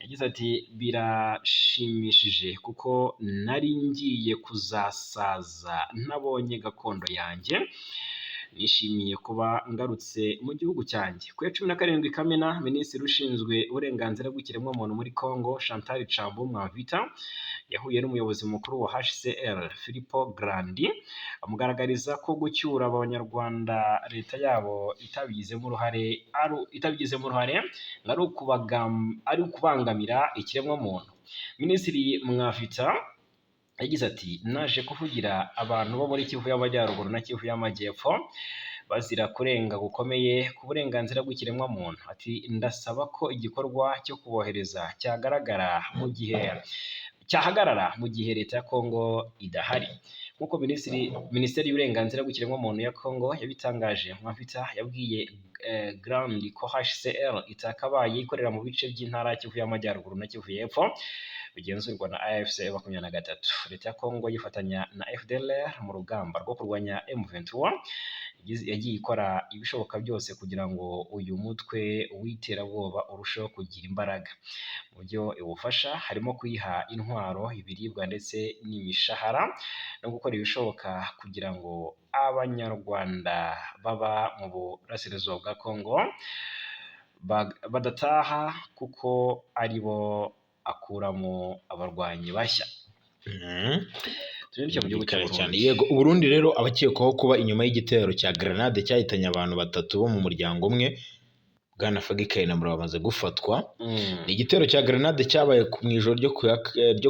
yagize ati birashimishije kuko nari ngiye kuzasaza ntabonye gakondo yanjye, nishimiye kuba ngarutse mu gihugu cyanjye. Ku ya 17 Kamena, Minisitiri ushinzwe uburenganzira bw'ikiremwamuntu muri Congo Chantal Tshambou Mwavita yahuye n'umuyobozi mukuru wa HCR Filippo Grandi amugaragariza ko gucyura abanyarwanda leta yabo itabigizemo uruhare ari ukubangamira ikiremwamuntu. Minisitiri Mwavita yagize ati naje kuvugira abantu bo muri Kivu y'Amajyaruguru na Kivu y'Amajyepfo bazira kurenga gukomeye ku burenganzira bw'ikiremwamuntu. Ati ndasaba ko igikorwa cyo kubohereza cyahagarara mu gihe leta ya Kongo idahari. Nk'uko Minisiteri y'uburenganzira bw'ikiremwamuntu ya Kongo yabitangaje, Mwavita yabwiye Grandi ko HCR itakabaye ikorera mu bice by'intara ya Kivu y'Amajyaruguru na Kivu y'Epfo bigenzurwa na AFC 23. Leta ya Kongo yifatanya na FDLR mu rugamba rwo kurwanya M23 yagiye ikora ibishoboka byose kugira ngo uyu mutwe w'iterabwoba urusheho kugira imbaraga. Mu byo iwufasha harimo kuyiha intwaro, ibiribwa ndetse n'imishahara no gukora ibishoboka kugira ngo abanyarwanda baba mu burasirazuba bwa Kongo badataha kuko aribo akuramo abarwanyi bashya. Mu gihugu cyane. Yego, Uburundi rero abakekwaho kuba inyuma y'igitero cya grenade cyahitanye abantu 3 bo mu muryango umwe, Bwana Fagikayi na Mura bamaze gufatwa. Ni igitero cya grenade cyabaye mu ijoro ryo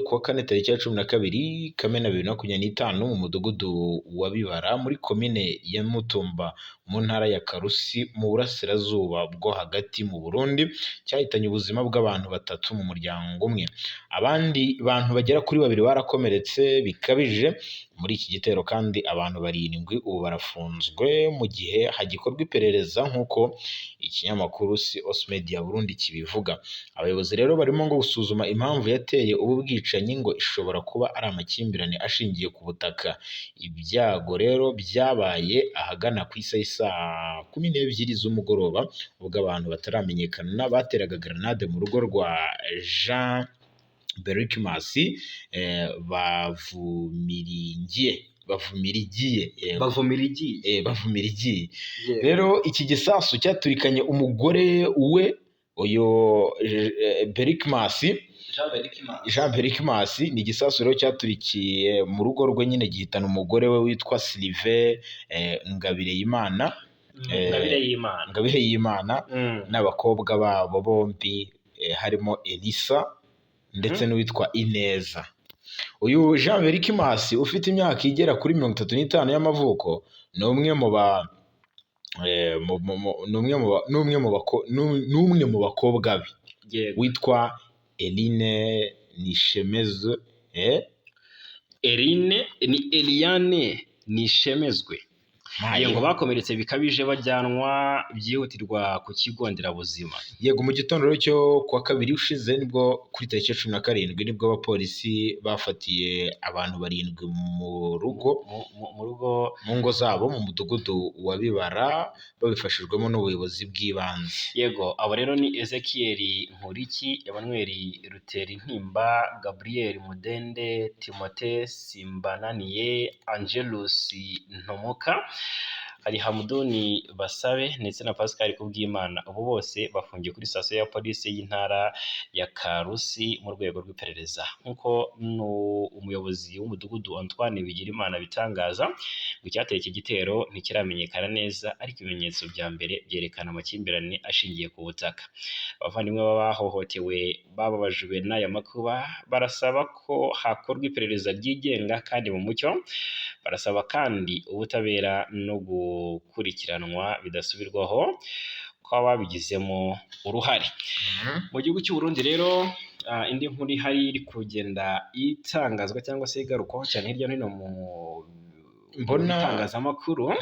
kuwa kane tariki ya 12 Kamena 2025 mu mudugudu wa Bibara muri komine ya Mutumba mu ntara ya Karusi mu burasirazuba bwo hagati mu Burundi, cyahitanye ubuzima bw'abantu 3 mu muryango umwe. Abandi bantu bagera kuri 2 barakomeretse bikabije muri iki gitero, kandi abantu 7 ubu barafunzwe mu gihe hagikorwa iperereza nk'uko ikinyamakuru COS Media Burundi kibivuga. Abayobozi rero barimo ngo gusuzuma impamvu yateye ubu bwicanyi, ngo ishobora kuba ari amakimbirane ashingiye ku butaka. Ibyago rero byabaye ahagana ku saa 12 z'umugoroba ubwo abantu bataramenyekana bateraga grenade mu rugo rwa Jean Berikimasi bavumirigiye. Rero iki gisasu cyaturikanye umugore we, uyo Jean Berikimasi. Ni igisasu rero cyaturikiye mu rugo rwe nyine gihitana umugore we witwa Sylvain Ngabireyimana n'abakobwa babo bombi harimo Elisa ndetse n'uwitwa Ineza. Uyu Jean Berikimasi ufite imyaka igera kuri 35 y'amavuko ni umwe mu bakobwa be witwa Eliane Nishemezwe. Ngo bakomeretse bikabije bajyanwa byihutirwa ku kigo nderabuzima. Yego, mu gitondo cyo kuwa kabiri ushize nibwo kuri tariki ya 17 nibwo abapolisi bafatiye abantu 7 mu ngo zabo mu mudugudu wa Bibara babifashijwemo n'ubuyobozi bw'ibanze. Yego, abo rero ni Ezekiel Nkuriki, Emmanuel Ruterintimba, Gabriel Mudende, Timothée Simbananiye, Angelus Ntomoka, hari Hamuduni Basabe ndetse na Pascal Kubwimana. Ubu bose bafungiye kuri sitasiyo ya polisi y'intara ya Karusi mu rwego rw'iperereza. Nk'uko umuyobozi w'umudugudu Antoine Bigirimana bitangaza, ngo icyateye iki gitero ntikiramenyekana neza, ariko ibimenyetso bya mbere byerekana amakimbirane ashingiye ku butaka. Abavandimwe b'abahohotewe bababajwe n'aya makuba barasaba ko hakorwa iperereza ryigenga kandi mu mucyo, barasaba kandi ubutabera no gukurikiranwa bidasubirwaho kw'ababigizemo uruhare. Mu gihugu cy'u Burundi rero indi nkuru ihari iri kugenda itangazwa cyangwa se igarukwaho cyane hirya no hino mu itangazamakuru,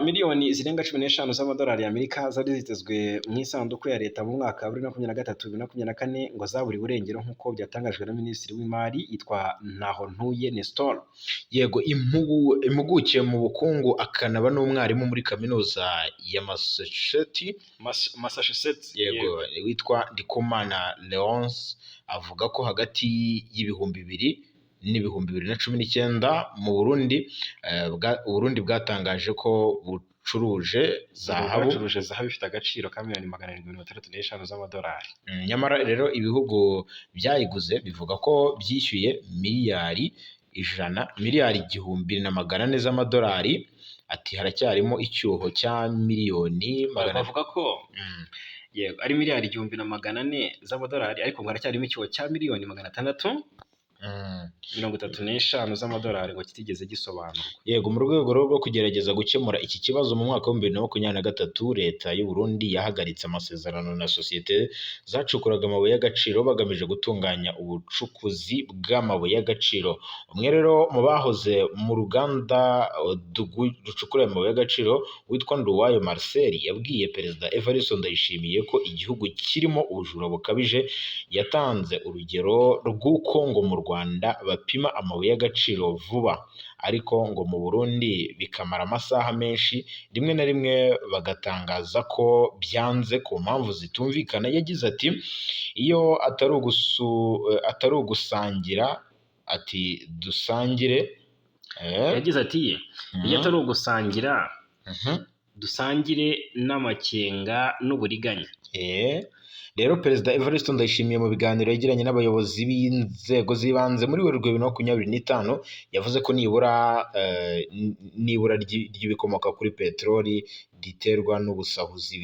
miliyoni zirenga 15 z'amadolari y'Amerika zari zitezwe mu isanduku ya leta mu mwaka wa 2023-2024 ngo zaburiwe irengero nk'uko byatangajwe na Minisitiri w'Imari yitwa Ntahontuye Nestor. Yego, impuguke mu bukungu akanaba n'umwarimu muri kaminuza ya Massachusetts yego witwa Ndikumana Leonce avuga ko hagati y'ibihumbi 2019 mu Burundi Uburundi bwatangaje ko bucuruje zahabu ifite agaciro ka miliyoni 765 z'amadolari. Nyamara rero ibihugu byayiguze bivuga ko byishyuye miliyari 1,400 z'amadolari. Ati haracyarimo icyuho cya miliyoni bavuga ko yego ari miliyari 1,400 z'amadolari, ariko ngo haracyarimo icyuho cya miliyoni 635 z'amadolari ngo kitigeze gisobanurwa. Yego, mu rwego rwo kugerageza gukemura iki kibazo mu mwaka wa 2023 leta y'u Burundi yahagaritse amasezerano na sosiyete zacukuraga amabuye y'agaciro bagamije gutunganya ubucukuzi bw'amabuye y'agaciro. Umwe rero mu bahoze mu ruganda rucukura amabuye y'agaciro witwa Nduwayo Marcel yabwiye Perezida Evariste Ndayishimiye ko igihugu kirimo ubujura bukabije. Yatanze urugero rw'uko ngo mu Rwanda bapima amabuye y'agaciro vuba, ariko ngo mu Burundi bikamara amasaha menshi, rimwe na rimwe bagatangaza ko byanze ku mpamvu zitumvikana. Yagize ati iyo atari ugusangira, ati dusangire. Yagize ati iyo atari ugusangira dusangire n'amakenga n'uburiganya. Rero Perezida Evariste Ndayishimiye mu biganiro yagiranye n'abayobozi b'inzego z'ibanze muri Werurwe 2025 yavuze ko nibura ry'ibikomoka kuri peteroli riterwa n'ubusahuzi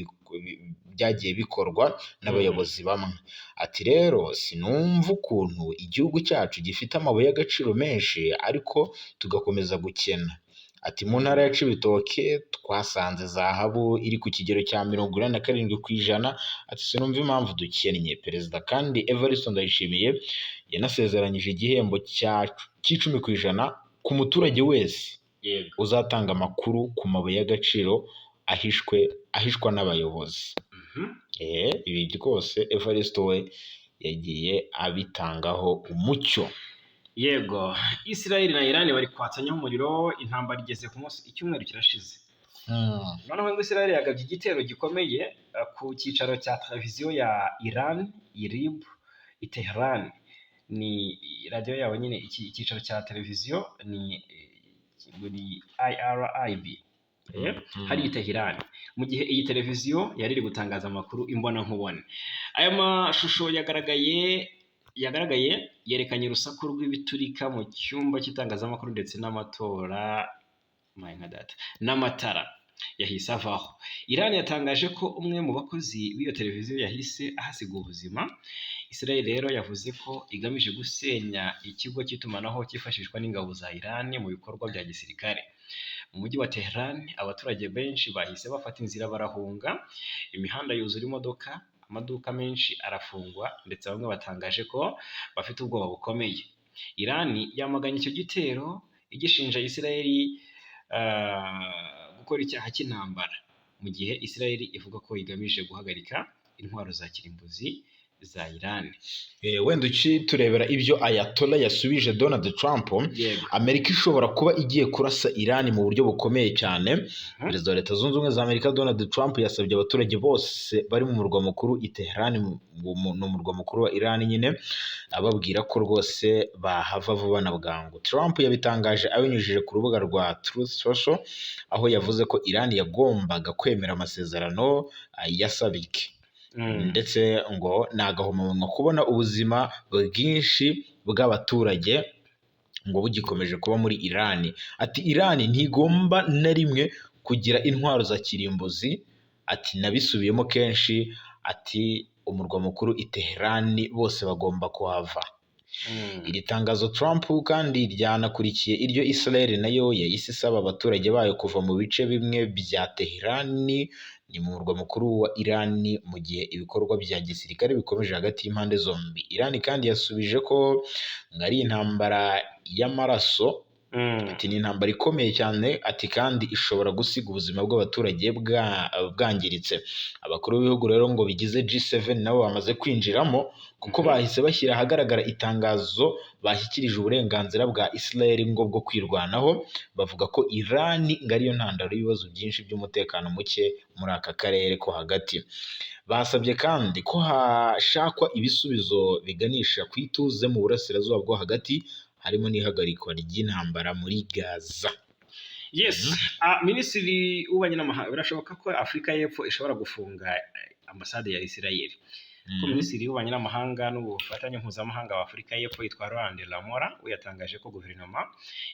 byagiye bikorwa n'abayobozi bamwe. Ati rero sinumva ukuntu igihugu cyacu gifite amabuye y'agaciro menshi ariko tugakomeza gukena. Ati mu ntara ya Cibitoke twasanze zahabu iri ku kigero cya 47%. Ati sinumva impamvu dukennye. Perezida kandi Evariste Ndayishimiye yanasezeranyije igihembo c'10% ku muturage wese uzatanga amakuru ku mabuye y'agaciro ahishwa n'abayobozi. Ibi rwose Evariste we yagiye abitangaho umucyo. Yego, Israel na Iran bari kwatsanyaho umuriro, intambara igeze ku munsi, icyumweru kirashize. Noneho ngo Israel yagabye igitero gikomeye ku cyicaro cya televiziyo ya Iran, IRIB, i Tehran. Ni radio yabo nyine, icyicaro cya televiziyo ni IRIB. Hari i Tehran. Mu gihe iyi televiziyo yari iri gutangaza amakuru imbona nkubone. Aya mashusho yagaragaye yerekanye urusaku rw'ibiturika mu cyumba cy'itangazamakuru ndetse n'amatara yahise avaho. Iran yatangaje ko umwe mu bakozi b'iyo televiziyo yahise ahasiga ubuzima. Israel rero yavuze ko igamije gusenya ikigo cy'itumanaho cyifashishwa n'ingabo za Iran mu bikorwa bya gisirikare. Mu mujyi wa Tehran abaturage benshi bahise bafata inzira barahunga, imihanda yuzura imodoka, amaduka menshi arafungwa ndetse bamwe batangaje ko bafite ubwoba bukomeye. Iran yamaganye icyo gitero igishinja Israel gukora icyaha cy'intambara, mu gihe Israel ivuga ko igamije guhagarika intwaro za kirimbuzi za Iran. Wenda turebera ibyo Ayatollah yasubije Donald Trump. Amerika ishobora kuba igiye kurasa Iran mu buryo bukomeye cyane. Perezida wa Leta Zunze Ubumwe za Amerika Donald Trump yasabye abaturage bose bari mu murwa mukuru i Tehran, mu murwa mukuru wa Iran nyine, ababwira ko rwose bahava vuba na bwangu. Trump yabitangaje abinyujije ku rubuga rwa Truth Social, aho yavuze ko Iran yagombaga kwemera amasezerano ya Sabik. Ndetse ngo nagahomamunwa kubona ubuzima bwinshi bw'abaturage ngo bugikomeje kuba muri Iran. Ati Iran ntigomba na rimwe kugira intwaro za kirimbuzi. Ati nabisubiyemo kenshi. Ati umurwa mukuru i Tehran bose bagomba kuhava. Iri tangazo Trump kandi ryanakurikiye iryo Israel nayo yahise isaba abaturage bayo kuva mu bice bimwe bya Teherani, ni mu murwa mukuru wa Irani, mu gihe ibikorwa bya gisirikare bikomeje hagati y'impande zombi. Irani kandi yasubije ko ari intambara y'amaraso, ati ni intambara ikomeye cyane, ati kandi ishobora gusiga ubuzima bw'abaturage bwangiritse. Abakuru b'ibihugu rero ngo bigize G7 nabo bamaze kwinjiramo, kuko bahise bashyira ahagaragara itangazo bashyikirije uburenganzira bwa Israel ngo bwo kwirwanaho, bavuga ko Iran ngo ariyo ntandaro y'ibibazo byinshi by'umutekano muke muri aka karere ko hagati. Basabye kandi ko hashakwa ibisubizo biganisha ku ituze mu burasirazuba bwo hagati, harimo n'ihagarikwa ry'intambara muri Gaza. Yes, Minisitiri w'Ububanyi n'Amahanga, birashoboka ko Afurika y'Epfo ishobora gufunga ambasade ya Israel. Ko Minisitiri w'Ububanyi n'Amahanga n'ubufatanye mpuzamahanga wa Afurika y'Epfo yitwa Roland Lamora, we yatangaje ko guverinoma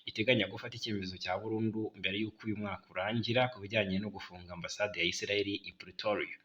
iteganya gufata icyemezo cya burundu mbere y'uko uyu mwaka urangira ku bijyanye no gufunga ambasade ya Israel i Pretoria.